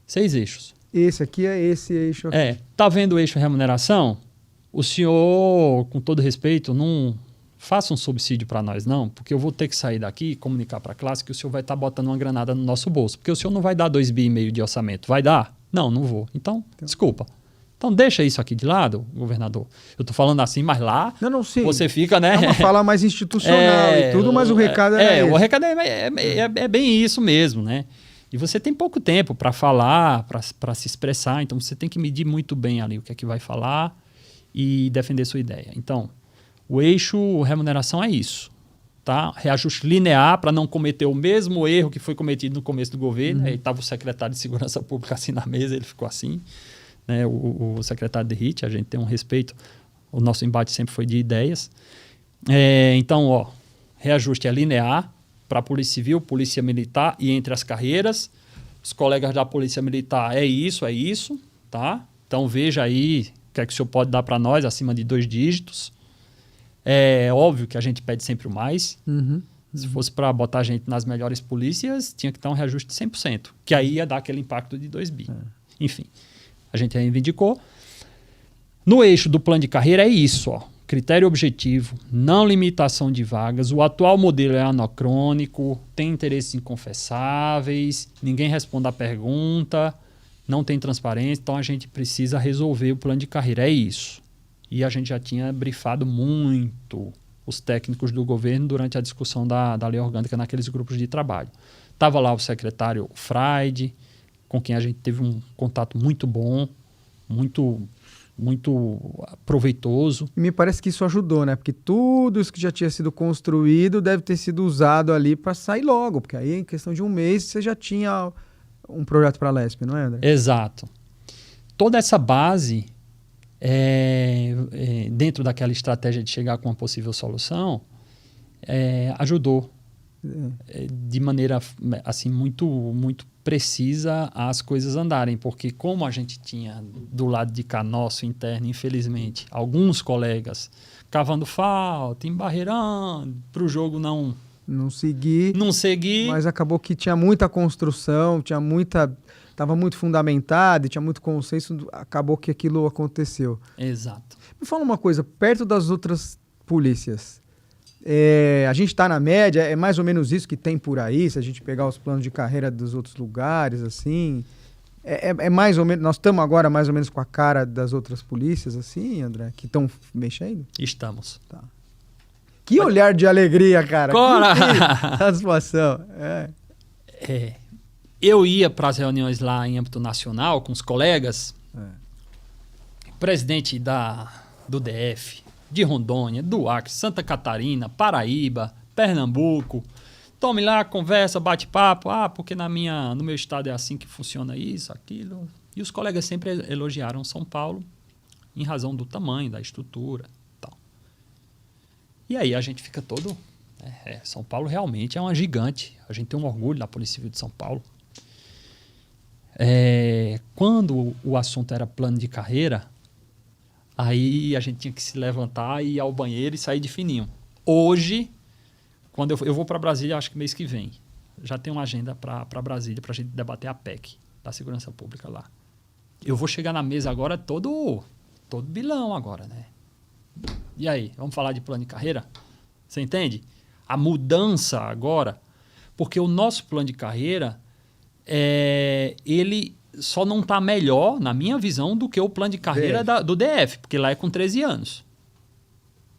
6 eixos. Esse aqui é esse eixo aqui. Tá vendo o eixo remuneração? O senhor, com todo respeito, não faça um subsídio para nós, não, porque eu vou ter que sair daqui e comunicar para a classe que o senhor vai estar botando uma granada no nosso bolso, porque o senhor não vai dar 2,5 bi de orçamento. Vai dar? Não vou. Então, desculpa. Então, deixa isso aqui de lado, governador. Eu estou falando assim, mas lá sim. Você fica, né? É uma fala mais institucional e tudo, mas o recado o recado é bem isso mesmo, né? E você tem pouco tempo para falar, para se expressar, então você tem que medir muito bem ali o que é que vai falar e defender sua ideia. Então, o eixo remuneração é isso, tá? Reajuste linear para não cometer o mesmo erro que foi cometido no começo do governo. Aí estava o secretário de Segurança Pública assim na mesa, ele ficou assim, né? O secretário de HIT, a gente tem um respeito, o nosso embate sempre foi de ideias. Então, reajuste é linear para a Polícia Civil, Polícia Militar e entre as carreiras. Os colegas da Polícia Militar é isso, tá? Então, veja aí o que é que o senhor pode dar para nós acima de 2 dígitos. É óbvio que a gente pede sempre o mais. Se fosse para botar a gente nas melhores polícias, tinha que dar um reajuste de 100%, que aí ia dar aquele impacto de 2 bi. Enfim, a gente reivindicou. No eixo do plano de carreira é isso, ó. Critério objetivo, não limitação de vagas. O atual modelo é anacrônico, tem interesses inconfessáveis, ninguém responde à pergunta, não tem transparência, então a gente precisa resolver o plano de carreira. É isso. E a gente já tinha brifado muito os técnicos do governo durante a discussão da lei orgânica naqueles grupos de trabalho. Estava lá o secretário Freide, com quem a gente teve um contato muito bom, muito proveitoso. E me parece que isso ajudou, né? Porque tudo isso que já tinha sido construído deve ter sido usado ali para sair logo, porque aí em questão de um mês você já tinha um projeto para a Lesp, não é, André? Exato. Toda essa base, dentro daquela estratégia de chegar com uma possível solução, ajudou de maneira assim, muito precisa as coisas andarem, porque como a gente tinha do lado de cá, nosso interno, infelizmente, alguns colegas cavando falta, embarreirando, para o jogo não seguir, mas acabou que tinha muita construção, estava muito fundamentado, tinha muito consenso, acabou que aquilo aconteceu. Exato. Me fala uma coisa, perto das outras polícias, a gente está na média, é mais ou menos isso que tem por aí, se a gente pegar os planos de carreira dos outros lugares, assim, é mais ou menos, nós estamos agora mais ou menos com a cara das outras polícias, assim, André, que estão mexendo? Estamos. Tá. Que olhar de alegria, cara. Cora! Que satisfação. Eu ia para as reuniões lá em âmbito nacional com os colegas, presidente do DF, de Rondônia, do Acre, Santa Catarina, Paraíba, Pernambuco. Tome lá, conversa, bate papo. Porque no meu estado é assim que funciona isso, aquilo. E os colegas sempre elogiaram São Paulo em razão do tamanho, da estrutura e tal. E aí a gente fica todo... São Paulo realmente é uma gigante. A gente tem um orgulho da Polícia Civil de São Paulo. Quando o assunto era plano de carreira, aí a gente tinha que se levantar e ir ao banheiro e sair de fininho. Hoje, quando eu vou para Brasília, acho que mês que vem, já tem uma agenda para Brasília, para a gente debater a PEC da segurança pública lá. Eu vou chegar na mesa agora todo bilão agora, né? E aí, vamos falar de plano de carreira? Você entende? A mudança agora, porque o nosso plano de carreira, ele só não está melhor, na minha visão, do que o plano de carreira do DF, porque lá é com 13 anos.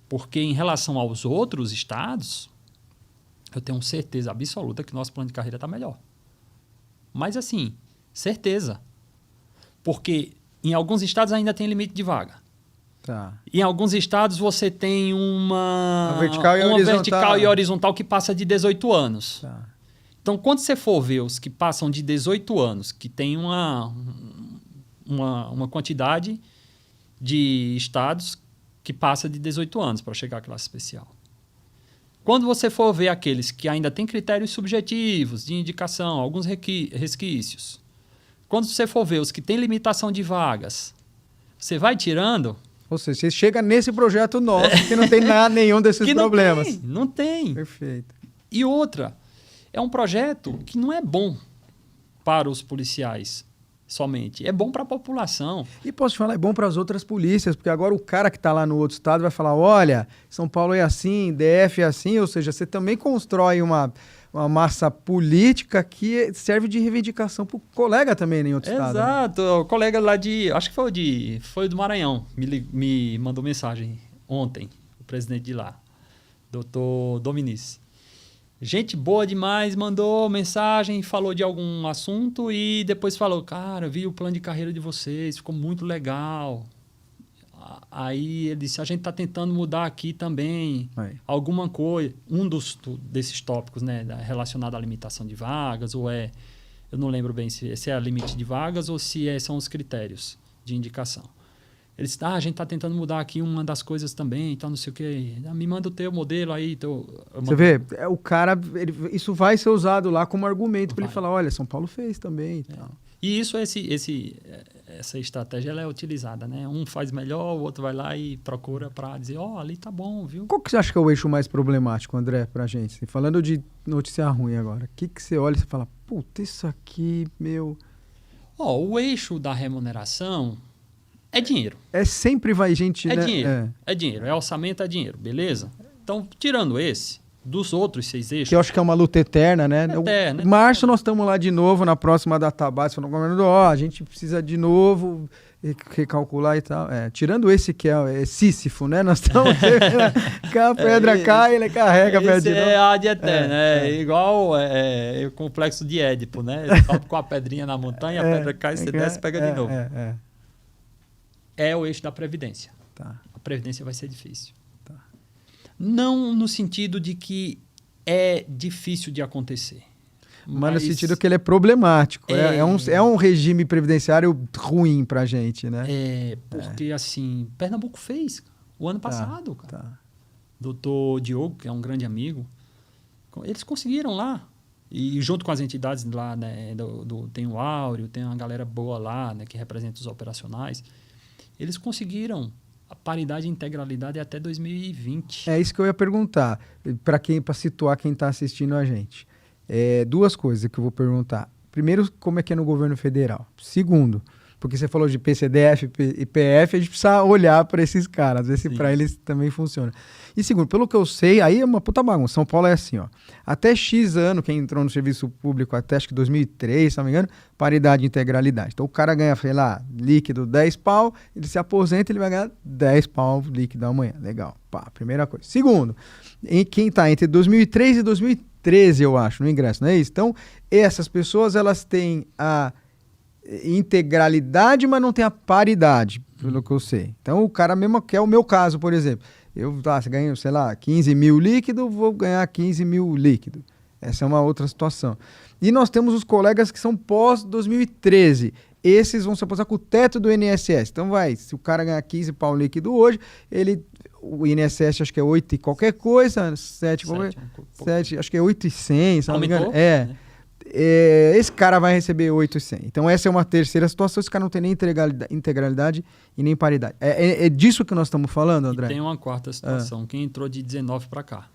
Porque em relação aos outros estados, eu tenho certeza absoluta que nosso plano de carreira está melhor. Mas assim, certeza. Porque em alguns estados ainda tem limite de vaga. Tá. Em alguns estados você tem uma vertical e horizontal que passa de 18 anos. Tá. Então, quando você for ver os que passam de 18 anos, que tem uma quantidade de estados que passa de 18 anos para chegar à classe especial. Quando você for ver aqueles que ainda têm critérios subjetivos de indicação, alguns resquícios. Quando você for ver os que têm limitação de vagas, você vai tirando... Ou seja, você chega nesse projeto nosso que não tem nenhum desses problemas. Não tem. Perfeito. E outra... É um projeto que não é bom para os policiais somente, é bom para a população. E posso te falar, é bom para as outras polícias, porque agora o cara que está lá no outro estado vai falar, olha, São Paulo é assim, DF é assim, ou seja, você também constrói uma massa política que serve de reivindicação para o colega também em outro estado. Exato, o colega lá acho que foi do Maranhão, me mandou mensagem ontem, o presidente de lá, doutor Dominici. Gente boa demais, mandou mensagem, falou de algum assunto e depois falou, cara, vi o plano de carreira de vocês, ficou muito legal. Aí ele disse, a gente está tentando mudar aqui também alguma coisa. Desses tópicos, né, relacionado à limitação de vagas, eu não lembro bem se é a limite de vagas ou se são os critérios de indicação. Ele disse, a gente está tentando mudar aqui uma das coisas também, então não sei o quê. Me manda o teu modelo aí. Você vê, o cara, isso vai ser usado lá como argumento para ele falar, olha, São Paulo fez também. Tal. E isso, essa estratégia ela é utilizada, né? Um faz melhor, o outro vai lá e procura para dizer, ali tá bom, viu? Qual que você acha que é o eixo mais problemático, André, pra gente? Assim, falando de notícia ruim agora, o que você olha e você fala, puta, isso aqui, meu... O eixo da remuneração é dinheiro. Sempre vai gente, É né? dinheiro, é dinheiro. É orçamento, é dinheiro, beleza? Então, tirando esse, dos outros 6 eixos... Que eu acho que é uma luta eterna, né? Eterna. Março nós estamos lá de novo, na próxima database, falando, governador, a gente precisa de novo recalcular e tal. Tirando esse que é Sísifo, né? Nós estamos... a pedra cai, ele carrega a pedra de novo. É a de eterna, igual o complexo de Édipo, né? Ele sobe com a pedrinha na montanha, a pedra cai, você desce e pega de novo. É o eixo da Previdência. Tá. A Previdência vai ser difícil. Tá. Não no sentido de que é difícil de acontecer. Mas no sentido que ele é problemático. É um regime previdenciário ruim pra gente, né? Porque assim, Pernambuco fez o ano passado, cara. Tá. Doutor Diogo, que é um grande amigo, eles conseguiram lá. E junto com as entidades lá, né, tem o Áureo, tem uma galera boa lá, né, que representa os operacionais. Eles conseguiram a paridade e integralidade até 2020. É isso que eu ia perguntar, para situar quem está assistindo a gente. 2 coisas que eu vou perguntar. Primeiro, como é que é no governo federal? Segundo, porque você falou de PCDF e PF, a gente precisa olhar para esses caras, ver se para eles também funciona. E segundo, pelo que eu sei, aí é uma puta bagunça. São Paulo é assim, ó. Até X ano, quem entrou no serviço público até acho que 2003, se não me engano, paridade e integralidade. Então o cara ganha, sei lá, líquido 10 pau, ele se aposenta, ele vai ganhar 10 pau líquido amanhã. Legal. Primeira coisa. Segundo, quem está entre 2003 e 2013, eu acho, no ingresso, não é isso? Então, essas pessoas, elas têm a integralidade, mas não tem a paridade, pelo que eu sei. Então, o cara mesmo, que é o meu caso, por exemplo. Você ganha, sei lá, 15 mil líquido, vou ganhar 15 mil líquido. Essa é uma outra situação. E nós temos os colegas que são pós-2013. Esses vão se aposentar com o teto do INSS. Então, se o cara ganhar 15 pau líquido hoje, o INSS acho que é 8 e qualquer coisa, 7, acho que é 8,100, se não me engano. Esse cara vai receber 8,100. Então, essa é uma terceira situação. Esse cara não tem nem integralidade e nem paridade. É disso que nós estamos falando, André? E tem uma quarta situação. Quem entrou de 19 para cá.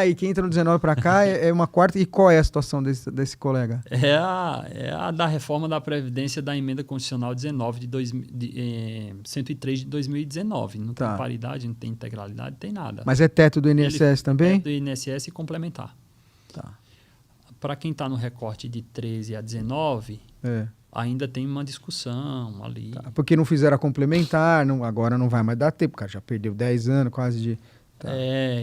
E quem entrou de 19 para cá é uma quarta. E qual é a situação desse colega? É a da reforma da Previdência da Emenda Constitucional 103 de 2019. Não tem paridade, não tem integralidade, não tem nada. Mas é teto do INSS também? Teto do INSS e complementar. Tá. Para quem está no recorte de 13 a 19, ainda tem uma discussão ali. Porque não fizeram a complementar, agora não vai mais dar tempo, cara. Já perdeu 10 anos quase de...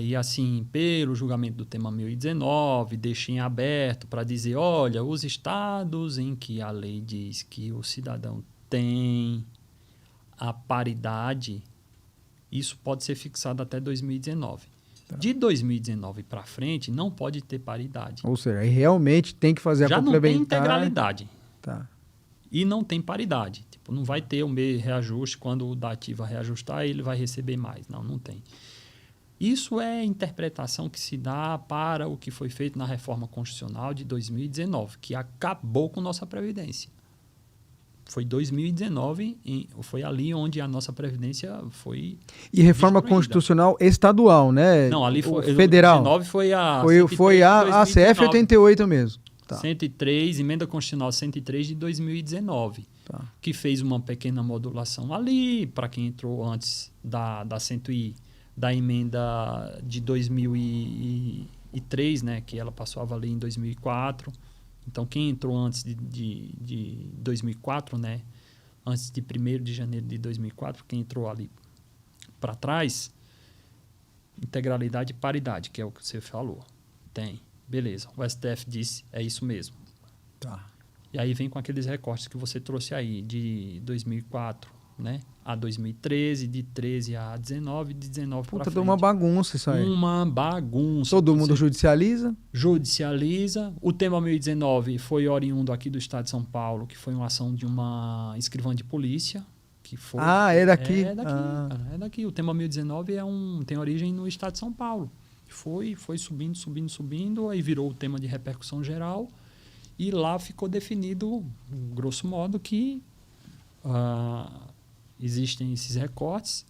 E assim, pelo julgamento do tema 1019, deixa em aberto para dizer, olha, os estados em que a lei diz que o cidadão tem a paridade, isso pode ser fixado até 2019. De 2019 para frente, não pode ter paridade. Ou seja, aí realmente tem que fazer a complementar. Já não tem integralidade. Tá. E não tem paridade. Tipo, não vai ter o meio reajuste, quando o da ativa reajustar, ele vai receber mais. Não tem. Isso é a interpretação que se dá para o que foi feito na reforma constitucional de 2019, que acabou com nossa Previdência. Foi 2019, foi ali onde a nossa Previdência foi E reforma destruída. Constitucional estadual, né? Não, ali foi... Federal. 2019 foi a... Foi a CF 88 mesmo. Tá. 103, Emenda Constitucional 103 de 2019. Tá. Que fez uma pequena modulação ali, para quem entrou antes da emenda de 2003, né? Que ela passou a valer em 2004. Então, quem entrou antes de 2004, né? Antes de 1º de janeiro de 2004, quem entrou ali para trás, integralidade e paridade, que é o que você falou. Tem. Beleza. O STF disse, é isso mesmo. Tá. E aí vem com aqueles recortes que você trouxe aí, de 2004, né? A 2013, de 13 a 19, de 19 para frente. Puta, uma bagunça isso aí. Uma bagunça. Todo mundo judicializa? Judicializa. O tema 1019 foi oriundo aqui do estado de São Paulo, que foi uma ação de uma escrivã de polícia. Que foi, é daqui? É daqui, cara, é daqui. O tema 1019 tem origem no estado de São Paulo. Foi subindo, aí virou o tema de repercussão geral. E lá ficou definido, grosso modo, que existem esses recortes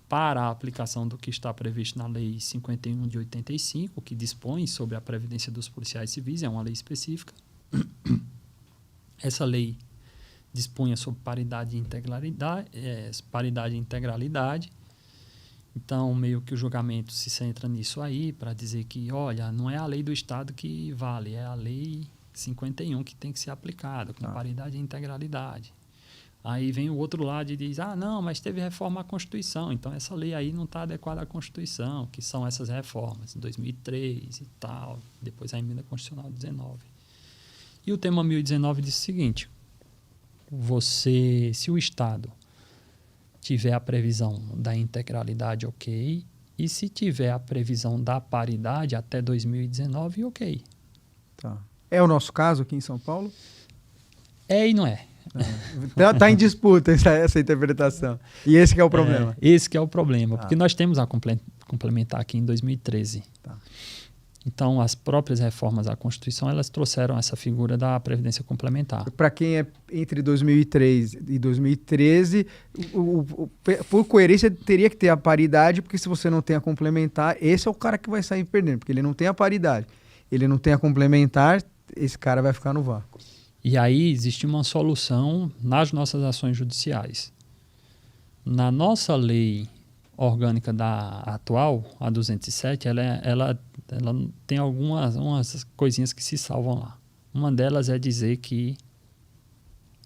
para a aplicação do que está previsto na Lei 51 de 85, que dispõe sobre a Previdência dos Policiais Civis, é uma lei específica. Essa lei dispunha sobre paridade e integralidade. Então, meio que o julgamento se centra nisso aí, para dizer que, olha, não é a lei do Estado que vale, é a Lei 51 que tem que ser aplicada, com paridade e integralidade. Aí vem o outro lado e diz, não, mas teve reforma à Constituição, então essa lei aí não está adequada à Constituição, que são essas reformas, 2003 e tal, depois a Emenda Constitucional 19. E o tema 1019 diz o seguinte, se o Estado tiver a previsão da integralidade, ok, e se tiver a previsão da paridade até 2019, ok. Tá. É o nosso caso aqui em São Paulo? É e não é. Está em disputa essa interpretação. E esse que é o problema. Esse que é o problema, porque nós temos a complementar aqui em 2013. Tá. Então, as próprias reformas à Constituição, elas trouxeram essa figura da Previdência Complementar. Para quem é entre 2003 e 2013, por coerência, teria que ter a paridade, porque se você não tem a complementar, esse é o cara que vai sair perdendo, porque ele não tem a paridade. Ele não tem a complementar, esse cara vai ficar no vácuo. E aí existe uma solução nas nossas ações judiciais. Na nossa lei orgânica atual, a 207, ela tem umas coisinhas que se salvam lá. Uma delas é dizer que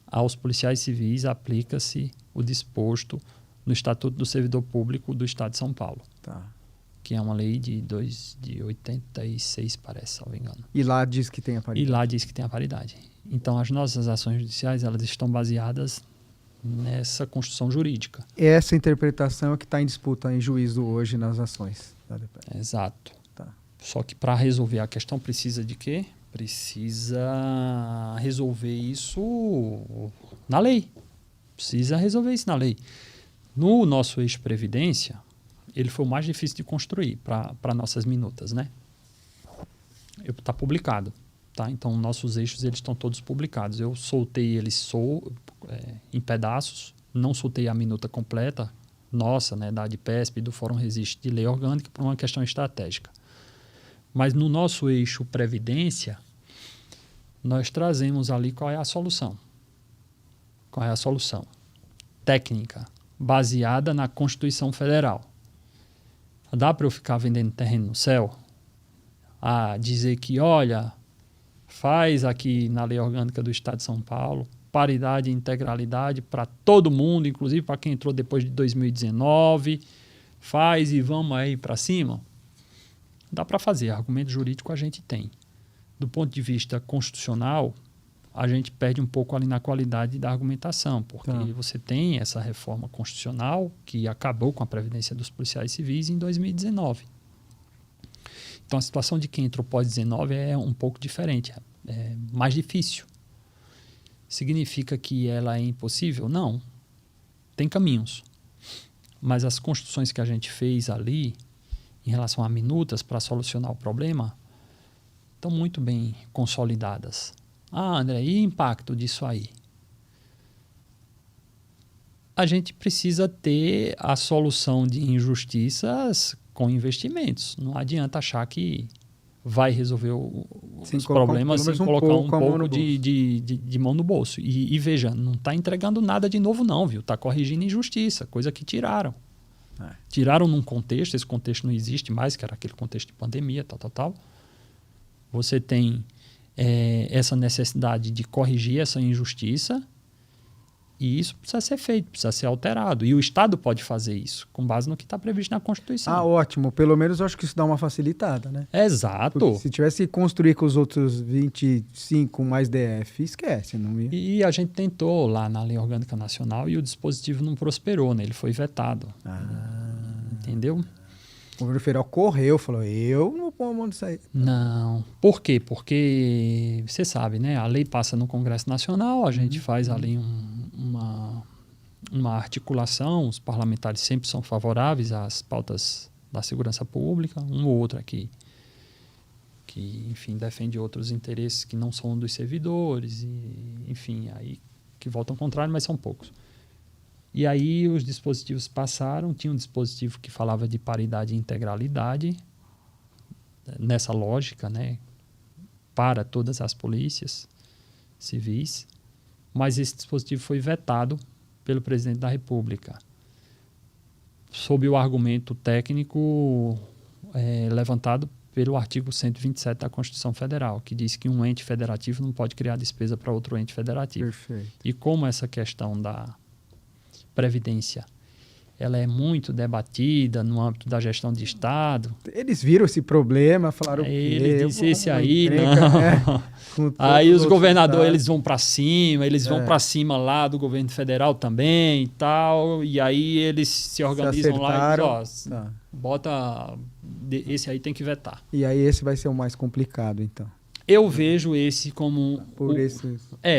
aos policiais civis aplica-se o disposto no Estatuto do Servidor Público do Estado de São Paulo. Tá. Que é uma lei de 86, parece, se não me engano. E lá diz que tem a paridade. Então, as nossas ações judiciais, elas estão baseadas nessa construção jurídica. Essa interpretação é que está em disputa em juízo hoje nas ações da DPF. Exato. Tá. Só que para resolver a questão precisa de quê? Precisa resolver isso na lei. Precisa resolver isso na lei. No nosso eixo Previdência, ele foi o mais difícil de construir para nossas minutas, né? Está publicado. Tá? Então, nossos eixos eles estão todos publicados. Eu soltei eles em pedaços, não soltei a minuta completa, nossa, né, da ADPESP, do Fórum Resiste de Lei Orgânica, por uma questão estratégica. Mas no nosso eixo Previdência, nós trazemos ali qual é a solução. Qual é a solução? Técnica, baseada na Constituição Federal. Dá para eu ficar vendendo terreno no céu? Dizer que, olha, faz aqui na Lei Orgânica do Estado de São Paulo, paridade e integralidade para todo mundo, inclusive para quem entrou depois de 2019, faz e vamos aí para cima? Dá para fazer, argumento jurídico a gente tem. Do ponto de vista constitucional, a gente perde um pouco ali na qualidade da argumentação, porque você tem essa reforma constitucional que acabou com a Previdência dos Policiais Civis em 2019. Então, a situação de quem entrou pós-19 é um pouco diferente, é mais difícil. Significa que ela é impossível? Não. Tem caminhos. Mas as construções que a gente fez ali, em relação a minutas para solucionar o problema, estão muito bem consolidadas. André, e o impacto disso aí? A gente precisa ter a solução de injustiças com investimentos. Não adianta achar que vai resolver os problemas sem colocar um pouco de mão no bolso. E veja, não está entregando nada de novo não, viu? Está corrigindo injustiça, coisa que tiraram. Tiraram num contexto, esse contexto não existe mais, que era aquele contexto de pandemia, tal. Você tem essa necessidade de corrigir essa injustiça e isso precisa ser feito, precisa ser alterado. E o Estado pode fazer isso, com base no que está previsto na Constituição. Ótimo. Pelo menos eu acho que isso dá uma facilitada, né? Exato. Porque se tivesse que construir com os outros 25 mais DF, esquece. Não ia. E a gente tentou lá na Lei Orgânica Nacional e o dispositivo não prosperou, né? Ele foi vetado. Entendeu? O governo federal correu, falou, eu não vou pôr a mão nisso aí. Não. Por quê? Porque, você sabe, né? A lei passa no Congresso Nacional, a gente faz ali uma articulação, os parlamentares sempre são favoráveis às pautas da segurança pública, um ou outro aqui que, enfim, defende outros interesses que não são dos servidores, e, enfim, aí que votam contrário, mas são poucos. E aí os dispositivos passaram, tinha um dispositivo que falava de paridade e integralidade, nessa lógica, né, para todas as polícias civis, mas esse dispositivo foi vetado pelo presidente da República, sob o argumento técnico levantado pelo artigo 127 da Constituição Federal, que diz que um ente federativo não pode criar despesa para outro ente federativo. Perfeito. E como essa questão da Previdência ela é muito debatida no âmbito da gestão de Estado. Eles viram esse problema, falaram ele disse esse aí, não. Aí os governadores eles vão para cima, para cima lá do governo federal também e tal, e aí eles se organizam lá e dizem, bota, esse aí tem que vetar. E aí esse vai ser o mais complicado, então. Eu vejo esse como...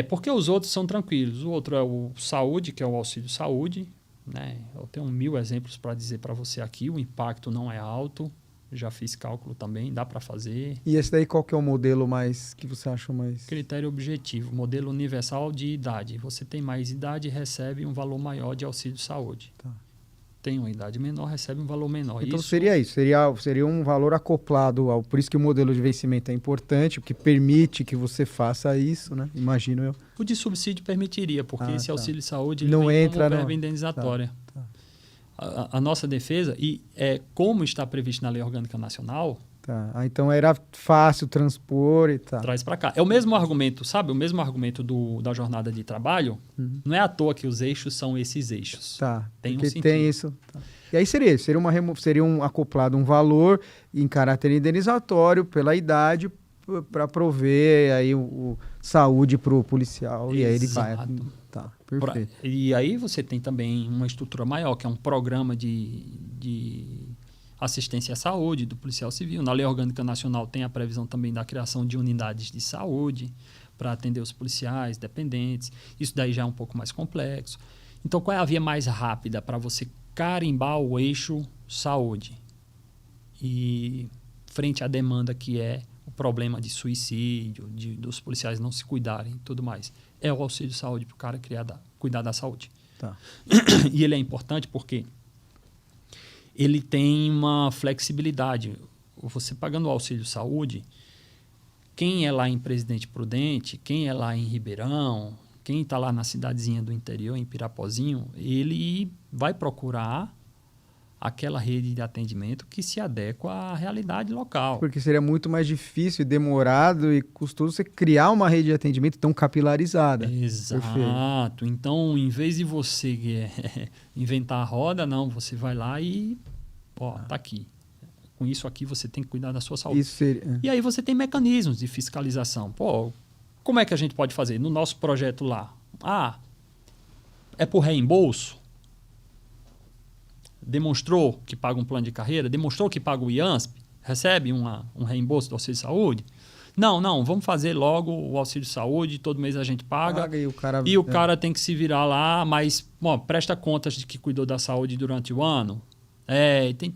Porque os outros são tranquilos. O outro é o saúde, que é o auxílio saúde, né? Eu tenho 1000 exemplos para dizer para você aqui, o impacto não é alto, já fiz cálculo também, dá para fazer. E esse daí qual que é o modelo mais que você acha mais... Critério objetivo, modelo universal de idade. Você tem mais idade, recebe um valor maior de auxílio saúde. Tá. Tem uma idade menor, recebe um valor menor. Então seria isso, seria um valor acoplado ao... Por isso que o modelo de vencimento é importante, porque permite que você faça isso, né? Imagino eu. O de subsídio permitiria, porque esse auxílio saúde não vem entra como verba indenizatória. A nossa defesa, e como está previsto na Lei Orgânica Nacional... Então era fácil transpor e tal. Traz para cá. É o mesmo argumento, sabe? O mesmo argumento da jornada de trabalho. Não é à toa que os eixos são esses eixos. Tem um sentido. Tem isso. E aí seria um acoplado um valor em caráter indenizatório pela idade para prover aí o saúde para o policial. Exato. E aí ele vai... Perfeito. E aí você tem também uma estrutura maior, que é um programa de assistência à saúde do policial civil. Na Lei Orgânica Nacional tem a previsão também da criação de unidades de saúde para atender os policiais dependentes. Isso daí já é um pouco mais complexo. Então, qual é a via mais rápida para você carimbar o eixo saúde? E frente à demanda que é o problema de suicídio, dos policiais não se cuidarem e tudo mais, é o auxílio saúde para o cara cuidar da saúde. E ele é importante porque ele tem uma flexibilidade. Você pagando o auxílio saúde, quem é lá em Presidente Prudente, quem é lá em Ribeirão, quem está lá na cidadezinha do interior, em Pirapozinho, ele vai procurar aquela rede de atendimento que se adequa à realidade local. Porque seria muito mais difícil, demorado e custoso você criar uma rede de atendimento tão capilarizada. Exato. Perfeito. Então, em vez de você inventar a roda, não, você vai lá e tá aqui. Com isso aqui você tem que cuidar da sua saúde. E aí você tem mecanismos de fiscalização. Como é que a gente pode fazer? No nosso projeto lá, é por reembolso? Demonstrou que paga um plano de carreira? Demonstrou que paga o IANSP? Recebe um reembolso do auxílio saúde? Não, vamos fazer logo o auxílio saúde, todo mês a gente paga e o cara tem que se virar lá, mas presta contas de que cuidou da saúde durante o ano.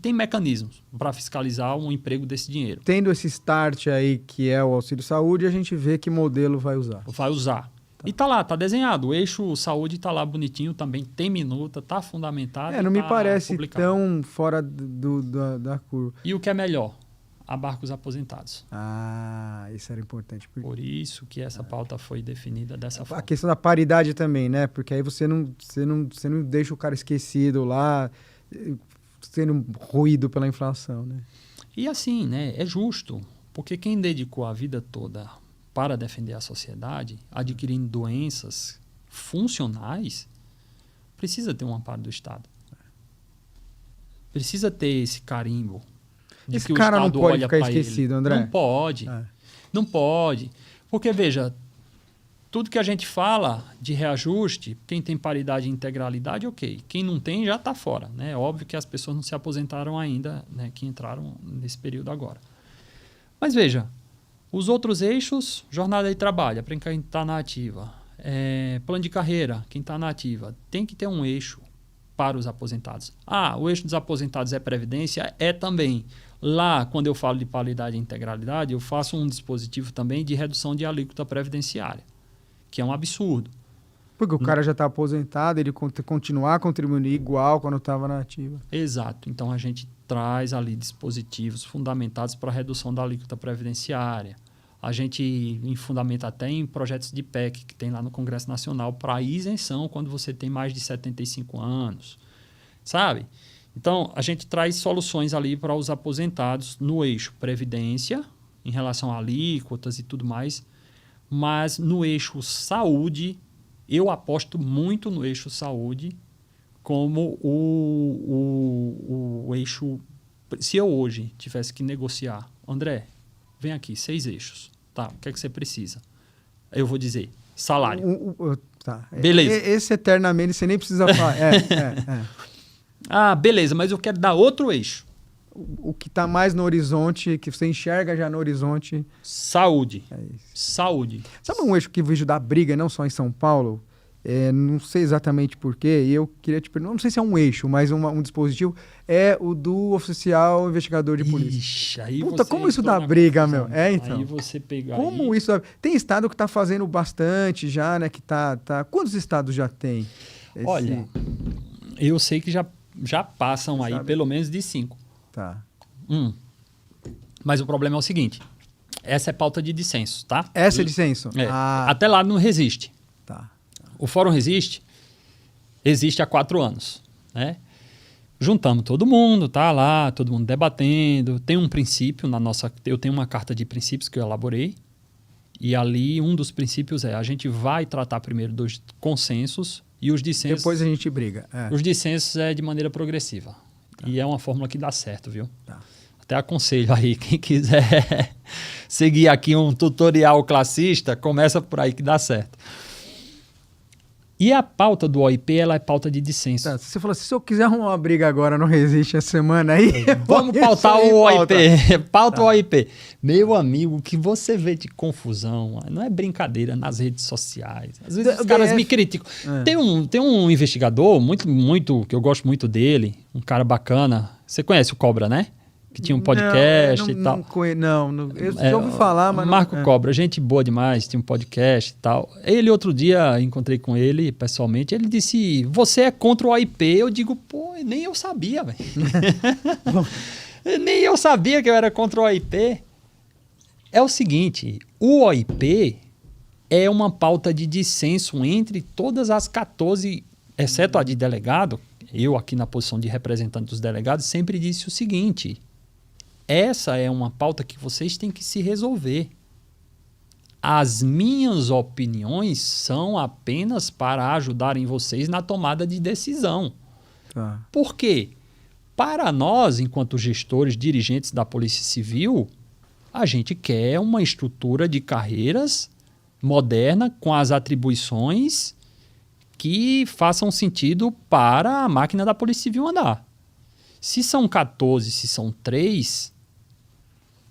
Tem mecanismos para fiscalizar um emprego desse dinheiro. Tendo esse start aí que é o auxílio saúde, a gente vê que modelo vai usar. Vai usar. E tá lá, tá desenhado. O eixo saúde tá lá bonitinho também, tem minuta, tá fundamentado. Não me parece publicado. Tão fora da curva. E o que é melhor? Abarca os aposentados. Isso era importante. Por isso que essa pauta foi definida dessa forma. A questão da paridade também, né? Porque aí você não deixa o cara esquecido lá, sendo ruído pela inflação, né? E assim, né? É justo, porque quem dedicou a vida toda para defender a sociedade, adquirindo doenças funcionais, precisa ter um amparo do Estado. Precisa ter esse carimbo. Esse cara não pode ficar esquecido, André. Não pode. Não pode. Porque, veja, tudo que a gente fala de reajuste, quem tem paridade e integralidade, ok. Quem não tem, já está fora. Né? É óbvio que as pessoas não se aposentaram ainda, né, que entraram nesse período agora. Mas, veja, os outros eixos, jornada de trabalho, para quem está na ativa, plano de carreira, quem está na ativa, tem que ter um eixo para os aposentados. O eixo dos aposentados é previdência? É também. Lá, quando eu falo de paridade e integralidade, eu faço um dispositivo também de redução de alíquota previdenciária, que é um absurdo. Porque o cara já está aposentado, ele continuar contribuindo igual quando estava na ativa. Exato. Então, a gente traz ali dispositivos fundamentados para a redução da alíquota previdenciária. A gente fundamenta até em projetos de PEC, que tem lá no Congresso Nacional, para isenção quando você tem mais de 75 anos. Sabe? Então, a gente traz soluções ali para os aposentados no eixo previdência, em relação a alíquotas e tudo mais, mas no eixo saúde, eu aposto muito no eixo saúde como o eixo... Se eu hoje tivesse que negociar, André, vem aqui, 6 eixos, tá? O que é que você precisa? Eu vou dizer, salário. Tá. Beleza. Esse eternamente, você nem precisa falar. Ah, beleza, mas eu quero dar outro eixo. O que está mais no horizonte, que você enxerga já no horizonte. Saúde. É isso. Saúde. Sabe um eixo que vejo da briga, não só em São Paulo? Não sei exatamente porquê, e eu queria te perguntar, não sei se é um eixo, mas um dispositivo, é o do oficial investigador de polícia. Ixi, aí Puta, você como isso entrou dá na briga, confusão. meu? Então. Aí você pega Como aí... isso... Tem estado que está fazendo bastante já, né? Que tá... Quantos estados já tem? Olha, eu sei que já passam aí Sabe? pelo menos de 5. Tá. Mas o problema é o seguinte, essa é pauta de dissenso, tá? Essa é dissenso? É, até lá não resiste. Tá. O Fórum Resiste existe há 4 anos, né? Juntamos todo mundo, tá lá, todo mundo debatendo. Tem um princípio eu tenho uma carta de princípios que eu elaborei. E ali um dos princípios a gente vai tratar primeiro dos consensos e os dissensos. Depois a gente briga. Os dissensos é de maneira progressiva. Tá. E é uma fórmula que dá certo, viu? Tá. Até aconselho aí, quem quiser seguir aqui um tutorial classista, começa por aí que dá certo. E a pauta do OIP, ela é pauta de dissenso. Tá, você falou assim, se eu quiser arrumar uma briga agora, não resiste a semana aí... Vamos pautar o OIP. Pauta tá. o OIP. Meu amigo, o que você vê de confusão, não é brincadeira nas redes sociais. Às vezes os caras me criticam. Tem um investigador, muito, que eu gosto muito dele, um cara bacana. Você conhece o Cobra, né? Que tinha um podcast e tal. Eu já ouvi falar, mas... Marco Cobra, gente boa demais, tinha um podcast e tal. Ele, outro dia, encontrei com ele pessoalmente, ele disse, você é contra o OIP? Eu digo, pô, nem eu sabia, velho. Nem eu sabia que eu era contra o OIP. É o seguinte, o OIP é uma pauta de dissenso entre todas as 14, exceto a de delegado. Eu, aqui na posição de representante dos delegados, sempre disse o seguinte... Essa é uma pauta que vocês têm que se resolver. As minhas opiniões são apenas para ajudarem vocês na tomada de decisão. Tá. Por quê? Para nós, enquanto gestores, dirigentes da Polícia Civil, a gente quer uma estrutura de carreiras moderna com as atribuições que façam sentido para a máquina da Polícia Civil andar. Se são 14, se são 3...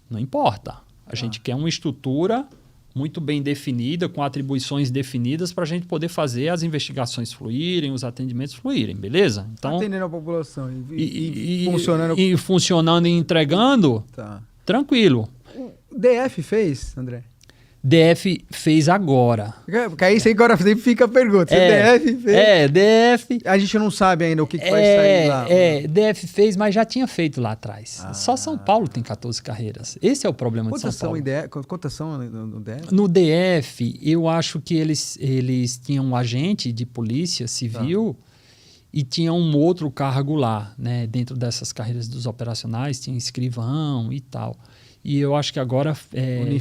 Não importa. A gente quer uma estrutura muito bem definida, com atribuições definidas, para a gente poder fazer as investigações fluírem, os atendimentos fluírem, beleza? Então, atendendo a população e funcionando. E funcionando e entregando, tranquilo. O DF fez, André? DF fez agora. Porque aí você agora sempre fica a pergunta. DF fez? DF... A gente não sabe ainda o que vai sair lá. DF fez, mas já tinha feito lá atrás. Só São Paulo tem 14 carreiras. Esse é o problema de São Paulo. Quantas são no DF? No DF, eu acho que eles tinham um agente de polícia civil e tinha um outro cargo lá, né? Dentro dessas carreiras dos operacionais, tinha escrivão e tal. E eu acho que agora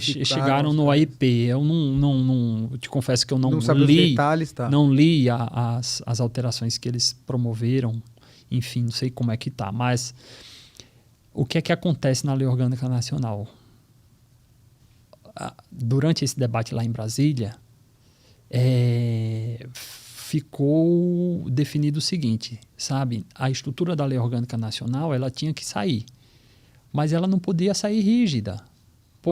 chegaram no OIP. Eu eu te confesso que eu não li, detalhes, não li as alterações que eles promoveram. Enfim, não sei como é que tá. Mas o que é que acontece na Lei Orgânica Nacional? Durante esse debate lá em Brasília, ficou definido o seguinte, sabe? A estrutura da Lei Orgânica Nacional, ela tinha que sair. Mas ela não podia sair rígida,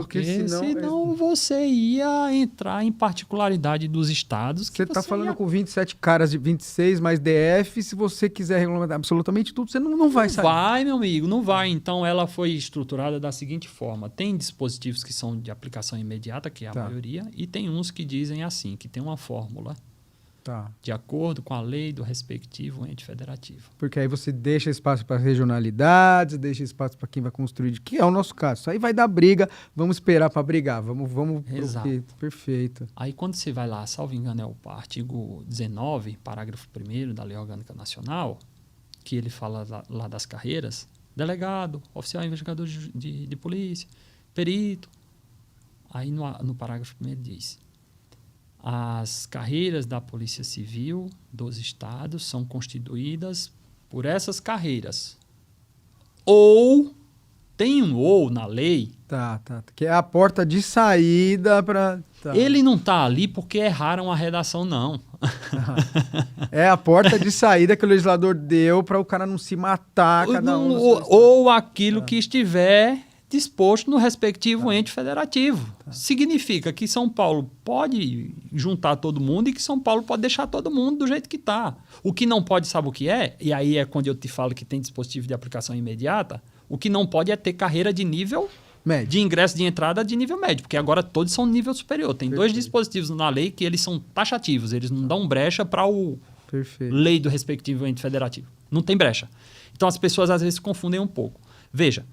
Porque senão você ia entrar em particularidade dos estados. Você está falando com 27 caras de 26 mais DF, se você quiser regulamentar absolutamente tudo, você não vai sair. Não vai, meu amigo, não vai. Então, ela foi estruturada da seguinte forma. Tem dispositivos que são de aplicação imediata, que é a maioria, e tem uns que dizem assim, que tem uma fórmula. De acordo com a lei do respectivo ente federativo. Porque aí você deixa espaço para regionalidades, deixa espaço para quem vai construir, que é o nosso caso. Isso aí vai dar briga, vamos esperar para brigar, vamos Exato. Perfeito. Aí quando você vai lá, salvo engano, é o artigo 19, parágrafo 1º da Lei Orgânica Nacional, que ele fala lá das carreiras, delegado, oficial investigador de polícia, perito. Aí no parágrafo 1º diz: as carreiras da Polícia Civil dos estados são constituídas por essas carreiras. Ou, tem um ou na lei. Que é a porta de saída para... Ele não está ali porque erraram a redação, não. É a porta de saída que o legislador deu para o cara não se matar cada um. Ou aquilo que estiver disposto no respectivo ente federativo. Significa que São Paulo pode juntar todo mundo e que São Paulo pode deixar todo mundo do jeito que está. O que não pode, sabe o que é? E aí é quando eu te falo que tem dispositivo de aplicação imediata. O que não pode é ter carreira de nível médio, de ingresso de entrada de nível médio, porque agora todos são nível superior. Tem dois dispositivos na lei que eles são taxativos, eles não dão brecha para o lei do respectivo ente federativo. Não tem brecha. Então as pessoas às vezes se confundem um pouco. Veja,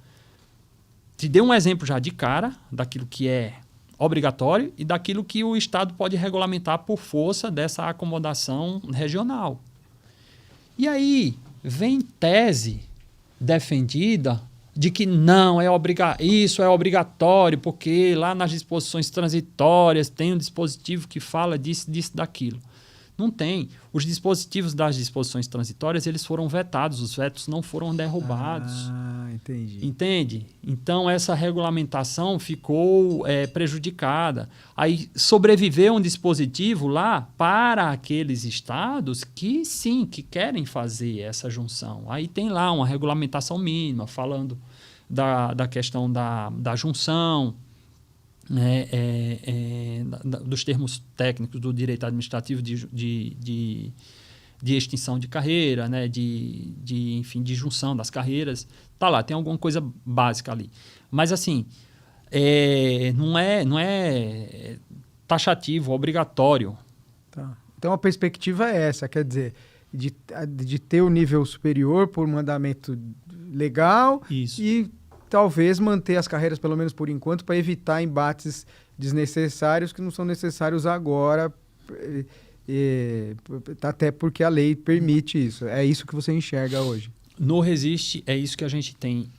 te dei um exemplo já de cara daquilo que é obrigatório e daquilo que o Estado pode regulamentar por força dessa acomodação regional. E aí vem tese defendida de que não, isso é obrigatório, porque lá nas disposições transitórias tem um dispositivo que fala disso, daquilo. Não tem. Os dispositivos das disposições transitórias, eles foram vetados, os vetos não foram derrubados. Entendi. Entende? Então, essa regulamentação ficou prejudicada. Aí, sobreviveu um dispositivo lá para aqueles estados que, sim, que querem fazer essa junção. Aí tem lá uma regulamentação mínima, falando da questão da junção, dos termos técnicos do direito administrativo de extinção de carreira, né, enfim, de junção das carreiras. Tá lá, tem alguma coisa básica ali. Mas, assim, não é taxativo, obrigatório. Então, a perspectiva é essa, quer dizer, de ter o nível superior por mandamento legal. Isso. E talvez manter as carreiras, pelo menos por enquanto, para evitar embates desnecessários que não são necessários agora, até porque a lei permite isso. É isso que você enxerga hoje. No Resiste, é isso que a gente tem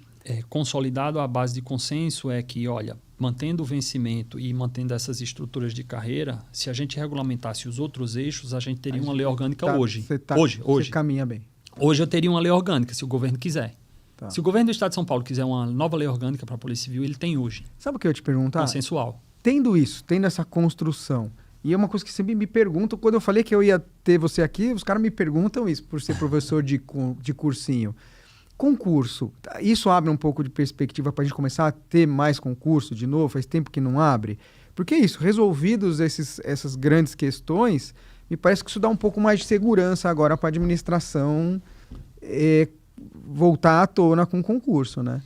consolidado à base de consenso, é que, olha, mantendo o vencimento e mantendo essas estruturas de carreira, se a gente regulamentasse os outros eixos, a gente teria uma lei orgânica hoje. Hoje. Você caminha bem. Hoje eu teria uma lei orgânica, se o governo quiser. Se o governo do Estado de São Paulo quiser uma nova lei orgânica para a Polícia Civil, ele tem hoje. Sabe o que eu ia te perguntar? Consensual. Tendo essa construção, e é uma coisa que sempre me perguntam, quando eu falei que eu ia ter você aqui, os caras me perguntam isso, por ser professor de cursinho. Concurso, isso abre um pouco de perspectiva para a gente começar a ter mais concurso de novo? Faz tempo que não abre? Porque isso, resolvidos essas grandes questões, me parece que isso dá um pouco mais de segurança agora para a administração voltar à tona com concurso, né?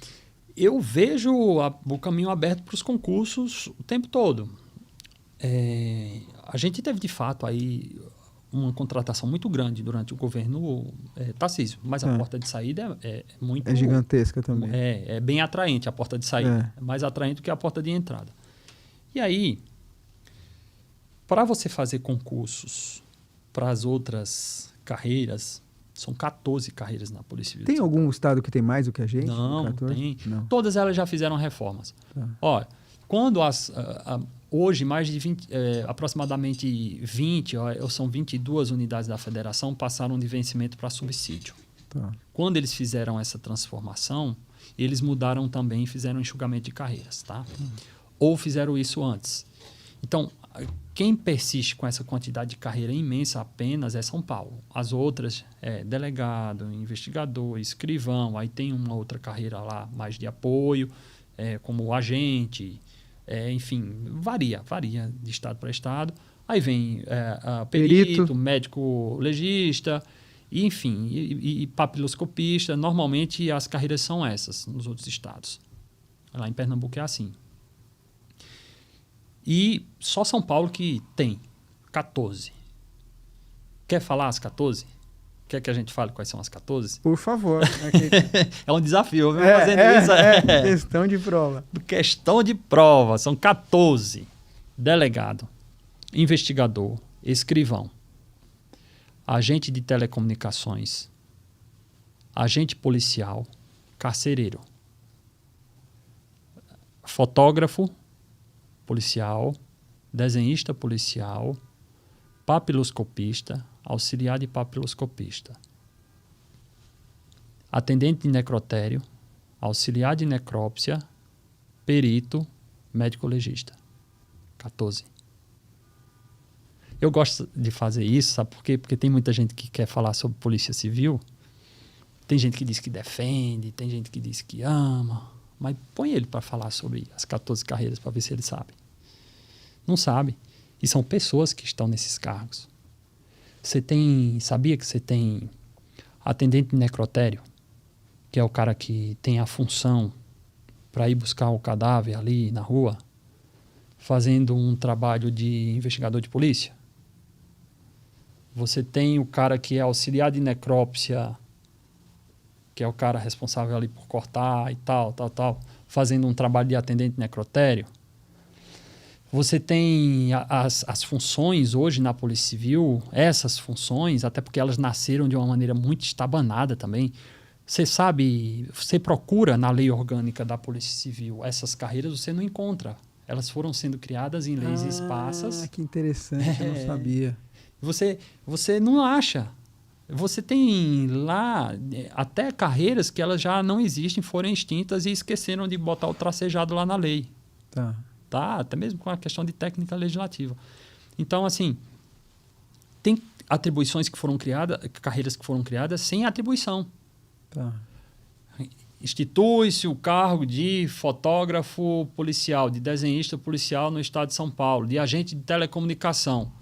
Eu vejo o caminho aberto para os concursos o tempo todo. A gente teve, de fato, aí uma contratação muito grande durante o governo Tarcísio, mas a porta de saída é muito... É gigantesca também. É bem atraente a porta de saída. É mais atraente do que a porta de entrada. E aí, para você fazer concursos para as outras carreiras, são 14 carreiras na Polícia Civil. Tem algum estado que tem mais do que a gente? Não, tem. Não. Todas elas já fizeram reformas. Olha, quando hoje mais de 20, aproximadamente 20, ou são 22 unidades da federação passaram de vencimento para subsídio. Quando eles fizeram essa transformação, eles mudaram também e fizeram enxugamento de carreiras, tá? Ou fizeram isso antes. Então, quem persiste com essa quantidade de carreira imensa apenas é São Paulo. As outras é delegado, investigador, escrivão, aí tem uma outra carreira lá mais de apoio, como agente, Enfim, varia de estado para estado. Aí vem perito, médico legista, enfim, e papiloscopista. Normalmente as carreiras são essas nos outros estados. Lá em Pernambuco é assim. E só São Paulo que tem 14. Quer falar as 14? Quer que a gente fale quais são as 14? Por favor. É um desafio, viu? Fazendo isso. Questão de prova. Questão de prova. São 14. Delegado, investigador, escrivão, agente de telecomunicações, agente policial, carcereiro, fotógrafo policial, desenhista policial, papiloscopista, auxiliar de papiloscopista, atendente de necrotério, auxiliar de necrópsia, perito, médico legista. 14. Eu gosto de fazer isso, sabe por quê? Porque tem muita gente que quer falar sobre polícia civil. Tem gente que diz que defende, tem gente que diz que ama. Mas põe ele para falar sobre as 14 carreiras para ver se ele sabe. Não sabe. E são pessoas que estão nesses cargos. Sabia que você tem atendente de necrotério, que é o cara que tem a função para ir buscar o cadáver ali na rua, fazendo um trabalho de investigador de polícia? Você tem o cara que é auxiliar de necrópsia, que é o cara responsável ali por cortar e tal, fazendo um trabalho de atendente de necrotério. Você tem as funções hoje na Polícia Civil, essas funções, até porque elas nasceram de uma maneira muito estabanada também. Você sabe, você procura na lei orgânica da Polícia Civil essas carreiras, você não encontra. Elas foram sendo criadas em leis esparsas. Que interessante, eu não sabia. Você não acha. Você tem lá até carreiras que elas já não existem, foram extintas e esqueceram de botar o tracejado lá na lei. Tá? Até mesmo com a questão de técnica legislativa. Então, assim, tem atribuições que foram criadas, carreiras que foram criadas sem atribuição. Institui-se o cargo de fotógrafo policial, de desenhista policial no estado de São Paulo, de agente de telecomunicação.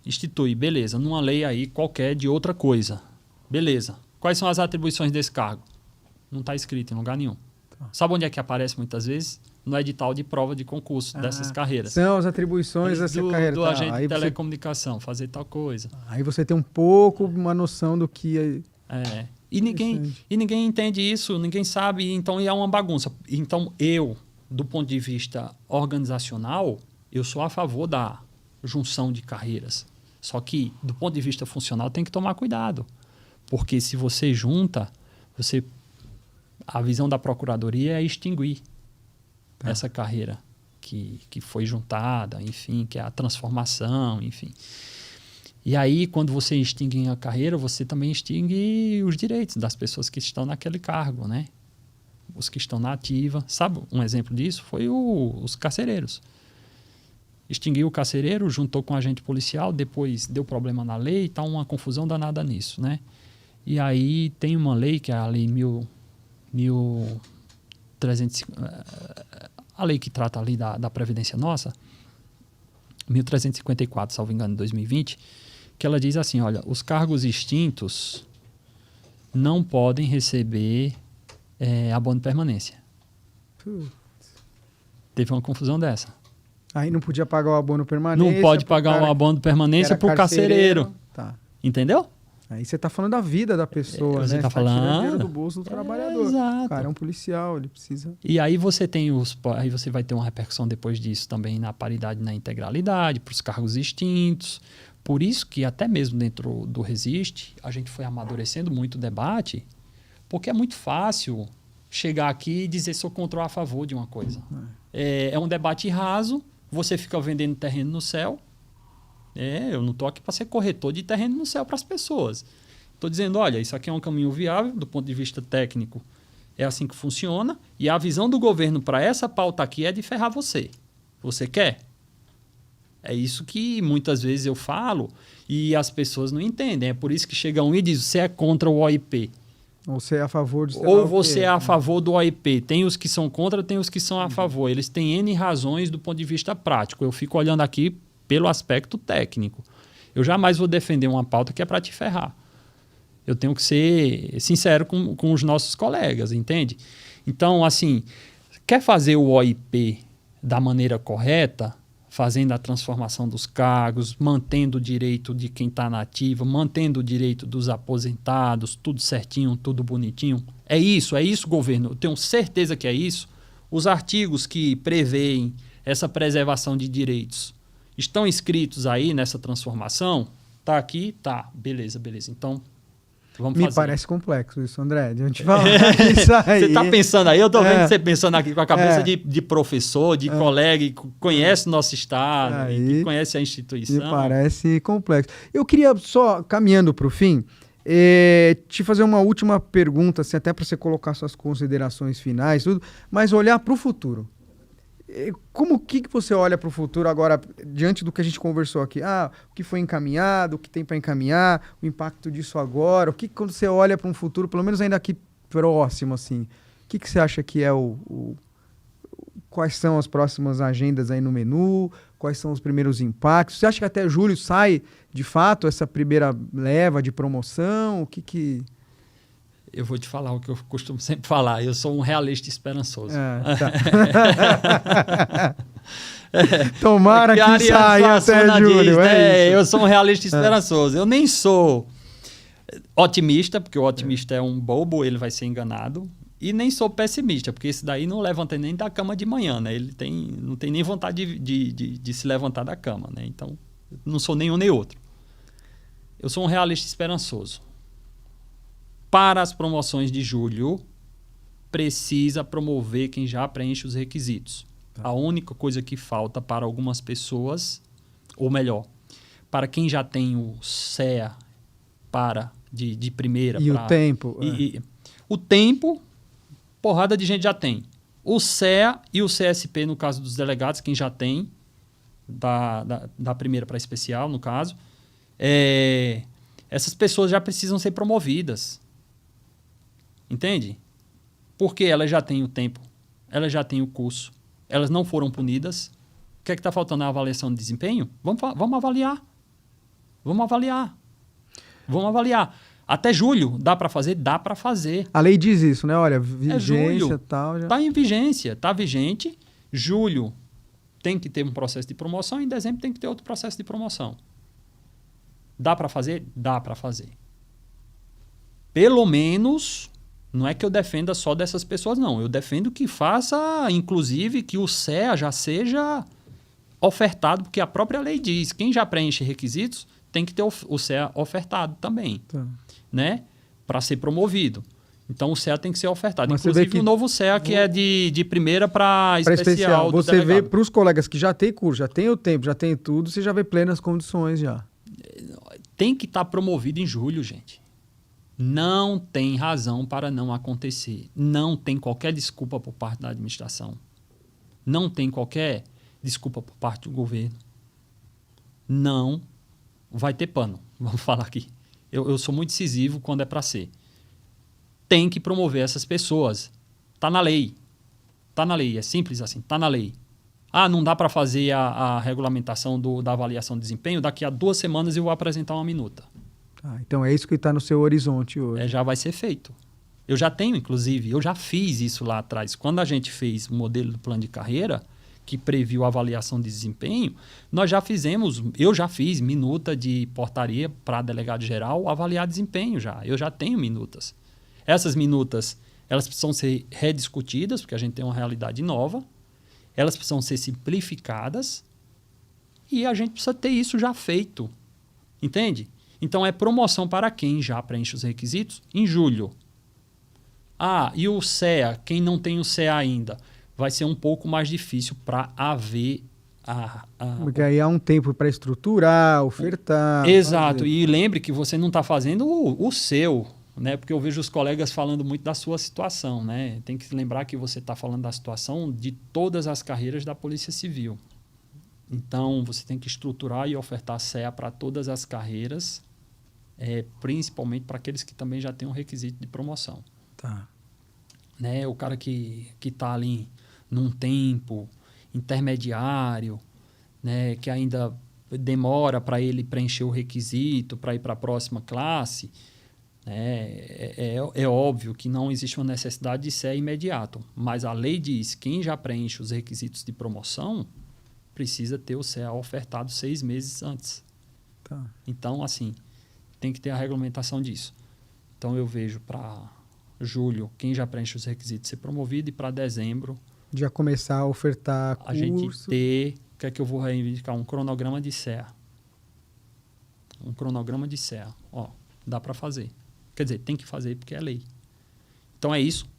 Institui, beleza, numa lei aí qualquer de outra coisa. Beleza. Quais são as atribuições desse cargo? Não está escrito em lugar nenhum. Sabe onde é que aparece muitas vezes? No edital de prova de concurso dessas carreiras. São as atribuições dessa carreira. Do agente de telecomunicação, fazer tal coisa. Aí você tem um pouco uma noção do que... E ninguém entende isso, ninguém sabe, então é uma bagunça. Então eu, do ponto de vista organizacional, eu sou a favor da junção de carreiras. Só que, do ponto de vista funcional, tem que tomar cuidado. Porque se você junta, a visão da procuradoria é extinguir essa carreira que foi juntada, enfim, que é a transformação, enfim. E aí, quando você extingue a carreira, você também extingue os direitos das pessoas que estão naquele cargo, né? Os que estão na ativa. Sabe, um exemplo disso foi os carcereiros. Extinguiu o carcereiro, juntou com o agente policial, depois deu problema na lei, está uma confusão danada nisso, né? E aí tem uma lei, que é a lei 1350, a lei que trata ali da Previdência Nossa, 1354, salvo engano, de 2020, que ela diz assim, olha, os cargos extintos não podem receber abono de permanência. Teve uma confusão dessa. Aí não podia pagar o abono permanência. Não pode pagar o abono de permanência para o carcereiro. Entendeu? Aí você está falando da vida da pessoa, você né? Tá falando tirando dinheiro do bolso do trabalhador. Exato. O cara é um policial, ele precisa... E aí você tem aí você vai ter uma repercussão depois disso também na paridade, na integralidade, para os cargos extintos. Por isso que até mesmo dentro do Resiste, a gente foi amadurecendo muito o debate, porque é muito fácil chegar aqui e dizer sou contra ou a favor de uma coisa. É um debate raso, você fica vendendo terreno no céu. Eu não estou aqui para ser corretor de terreno no céu para as pessoas. Estou dizendo, olha, isso aqui é um caminho viável, do ponto de vista técnico, é assim que funciona, e a visão do governo para essa pauta aqui é de ferrar você. Você quer? É isso que muitas vezes eu falo e as pessoas não entendem. É por isso que chega um e diz, você é contra o OIP. Ou você é a favor de... Ou você é a favor do OIP. Tem os que são contra, tem os que são a favor. Eles têm N razões do ponto de vista prático. Eu fico olhando aqui pelo aspecto técnico. Eu jamais vou defender uma pauta que é para te ferrar. Eu tenho que ser sincero com os nossos colegas, entende? Então, assim, quer fazer o OIP da maneira correta, fazendo a transformação dos cargos, mantendo o direito de quem está na ativa, mantendo o direito dos aposentados, tudo certinho, tudo bonitinho. É isso, governo. Eu tenho certeza que é isso. Os artigos que preveem essa preservação de direitos estão inscritos aí nessa transformação? Tá aqui? Tá. Beleza. Então, vamos fazer. Me parece complexo isso, André. De onde falar isso aí. Você está pensando aí? Eu estou vendo você pensando aqui com a cabeça de professor, de colega, que conhece o nosso estado, que conhece a instituição. Me parece complexo. Eu queria só, caminhando para o fim, te fazer uma última pergunta, assim, até para você colocar suas considerações finais, tudo, mas olhar para o futuro. O que você olha para o futuro agora, diante do que a gente conversou aqui? O que foi encaminhado, o que tem para encaminhar, o impacto disso agora. Quando você olha para um futuro, pelo menos ainda aqui próximo, assim, o que você acha que é quais são as próximas agendas aí no menu? Quais são os primeiros impactos? Você acha que até julho sai, de fato, essa primeira leva de promoção? Eu vou te falar o que eu costumo sempre falar. Eu sou um realista esperançoso. Tá. Tomara que saia até julho. Eu sou um realista esperançoso. Eu nem sou otimista, porque o otimista é um bobo, ele vai ser enganado. E nem sou pessimista, porque esse daí não levanta nem da cama de manhã, né? Ele não tem nem vontade de se levantar da cama, né? Então, não sou nenhum nem outro. Eu sou um realista esperançoso. Para as promoções de julho, precisa promover quem já preenche os requisitos. A única coisa que falta para algumas pessoas, ou melhor, para quem já tem o CEA de primeira... E o tempo? O tempo, porrada de gente já tem. O CEA e o CSP, no caso dos delegados, quem já tem, da primeira para especial, no caso, essas pessoas já precisam ser promovidas. Entende? Porque elas já têm o tempo, elas já têm o curso, elas não foram punidas. O que é que está faltando na avaliação de desempenho? Vamos avaliar. Vamos avaliar. Até julho, dá para fazer? Dá para fazer. A lei diz isso, né? Olha, vigência e tal. Está em vigência, está vigente. Julho tem que ter um processo de promoção, em dezembro tem que ter outro processo de promoção. Dá para fazer? Dá para fazer. Pelo menos... Não é que eu defenda só dessas pessoas, não. Eu defendo que faça, inclusive, que o CEA já seja ofertado, porque a própria lei diz, quem já preenche requisitos tem que ter o CEA ofertado também, né? Para ser promovido. Então, o CEA tem que ser ofertado. Mas inclusive, o novo CEA, que é de primeira para especial. Você vê para os colegas que já têm curso, já têm o tempo, já têm tudo, você já vê plenas condições já. Tem que estar promovido em julho, gente. Não tem razão para não acontecer. Não tem qualquer desculpa por parte da administração. Não tem qualquer desculpa por parte do governo. Não vai ter pano. Vamos falar aqui. Eu sou muito incisivo quando é para ser. Tem que promover essas pessoas. Está na lei. Está na lei. É simples assim. Está na lei. Não dá para fazer a regulamentação da avaliação de desempenho? Daqui a 2 semanas eu vou apresentar uma minuta. Então é isso que está no seu horizonte hoje. Já vai ser feito. Eu já tenho, inclusive, eu já fiz isso lá atrás. Quando a gente fez o modelo do plano de carreira, que previu a avaliação de desempenho, eu já fiz minuta de portaria para delegado geral avaliar desempenho já. Eu já tenho minutas. Essas minutas, elas precisam ser rediscutidas, porque a gente tem uma realidade nova. Elas precisam ser simplificadas e a gente precisa ter isso já feito. Entende? Então, é promoção para quem já preenche os requisitos em julho. E o CEA, quem não tem o CEA ainda, vai ser um pouco mais difícil para haver Porque aí há um tempo para estruturar, ofertar... Exato. Fazer. E lembre que você não está fazendo o seu, né? Porque eu vejo os colegas falando muito da sua situação, né? Tem que lembrar que você está falando da situação de todas as carreiras da Polícia Civil. Então, você tem que estruturar e ofertar CEA para todas as carreiras principalmente para aqueles que também já têm um requisito de promoção. Tá. Né? O cara que está ali num tempo intermediário, né? Que ainda demora para ele preencher o requisito para ir para a próxima classe, né? É óbvio que não existe uma necessidade de ser imediato, mas a lei diz que quem já preenche os requisitos de promoção precisa ter o CA ofertado 6 meses antes. Tá. Então, assim, tem que ter a regulamentação disso. Então, eu vejo para julho, quem já preenche os requisitos ser promovido, e para dezembro... Já começar a ofertar curso. A gente ter... O que é que eu vou reivindicar? Um cronograma de CEA. Um cronograma de CEA. Ó, dá para fazer. Quer dizer, tem que fazer porque é lei. Então, é isso.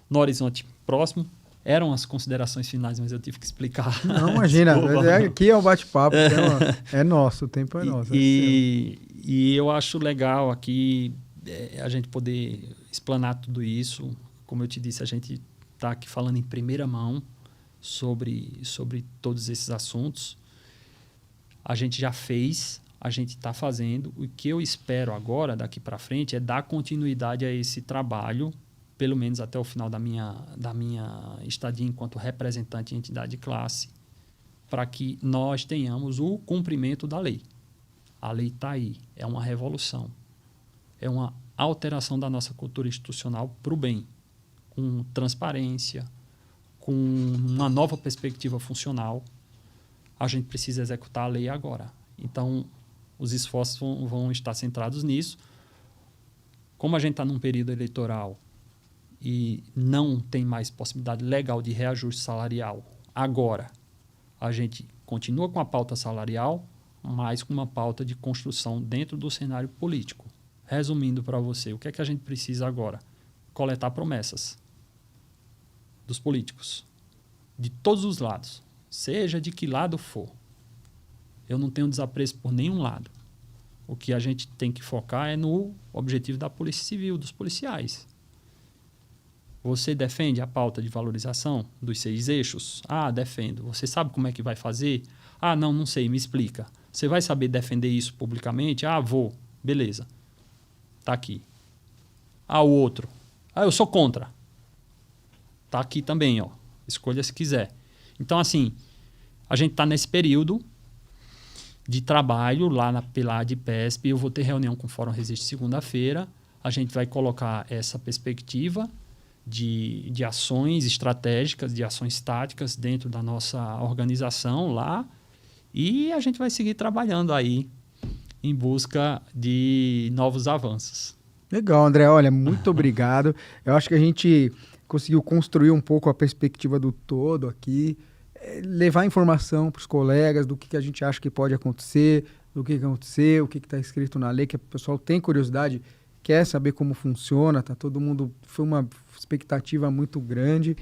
No horizonte próximo, eram as considerações finais, mas eu tive que explicar. Não, imagina. Aqui é um bate-papo. É nosso, o tempo é nosso. E eu acho legal aqui a gente poder explanar tudo isso. Como eu te disse, a gente está aqui falando em primeira mão sobre todos esses assuntos. A gente já fez, a gente está fazendo. O que eu espero agora, daqui para frente, é dar continuidade a esse trabalho, pelo menos até o final da minha estadia enquanto representante em entidade de classe, para que nós tenhamos o cumprimento da lei. A lei está aí, é uma revolução. É uma alteração da nossa cultura institucional para o bem, com transparência, com uma nova perspectiva funcional. A gente precisa executar a lei agora. Então, os esforços vão estar centrados nisso. Como a gente está num período eleitoral e não tem mais possibilidade legal de reajuste salarial agora, a gente continua com a pauta salarial, mas com uma pauta de construção dentro do cenário político. Resumindo para você, o que é que a gente precisa agora? Coletar promessas dos políticos, de todos os lados, seja de que lado for. Eu não tenho desapreço por nenhum lado. O que a gente tem que focar é no objetivo da Polícia Civil, dos policiais. Você defende a pauta de valorização dos 6 eixos? Ah, defendo. Você sabe como é que vai fazer? Ah, não sei, me explica. Você vai saber defender isso publicamente? Ah, vou. Beleza. Tá aqui. Ah, o outro. Ah, eu sou contra. Tá aqui também, ó. Escolha se quiser. Então, assim, a gente está nesse período de trabalho lá pela ADPESP. Eu vou ter reunião com o Fórum Resiste segunda-feira. A gente vai colocar essa perspectiva de ações estratégicas, de ações táticas dentro da nossa organização lá, e a gente vai seguir trabalhando aí em busca de novos avanços. Legal, André. Olha, muito obrigado. Eu acho que a gente conseguiu construir um pouco a perspectiva do todo aqui, levar informação para os colegas do que a gente acha que pode acontecer, do que aconteceu, o que está escrito na lei, que o pessoal tem curiosidade, quer saber como funciona, tá todo mundo... Foi uma expectativa muito grande,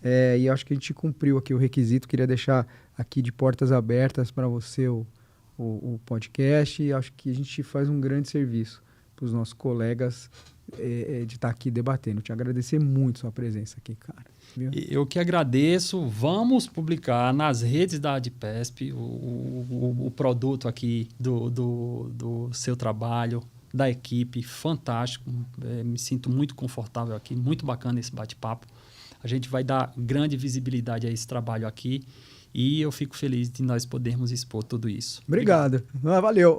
e eu acho que a gente cumpriu aqui o requisito. Queria deixar aqui de portas abertas para você o podcast, e acho que a gente faz um grande serviço para os nossos colegas de estar aqui debatendo. Te agradecer muito sua presença aqui, cara. Viu? Eu que agradeço. Vamos publicar nas redes da ADPESP o produto aqui do seu trabalho, da equipe, fantástico. Me sinto muito confortável aqui, muito bacana esse bate-papo. A gente vai dar grande visibilidade a esse trabalho aqui e eu fico feliz de nós podermos expor tudo isso. Obrigado. Valeu.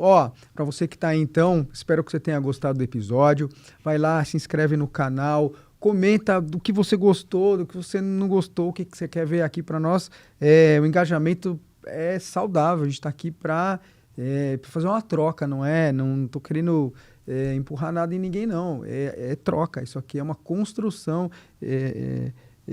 Para você que está aí, então, espero que você tenha gostado do episódio. Vai lá, se inscreve no canal, comenta do que você gostou, do que você não gostou, o que você quer ver aqui para nós. O engajamento é saudável, a gente está aqui para fazer uma troca, não é? Não estou querendo empurrar nada em ninguém, não. É troca. Isso aqui é uma construção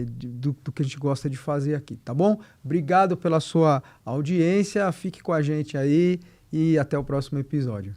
do que a gente gosta de fazer aqui, tá bom? Obrigado pela sua audiência. Fique com a gente aí e até o próximo episódio.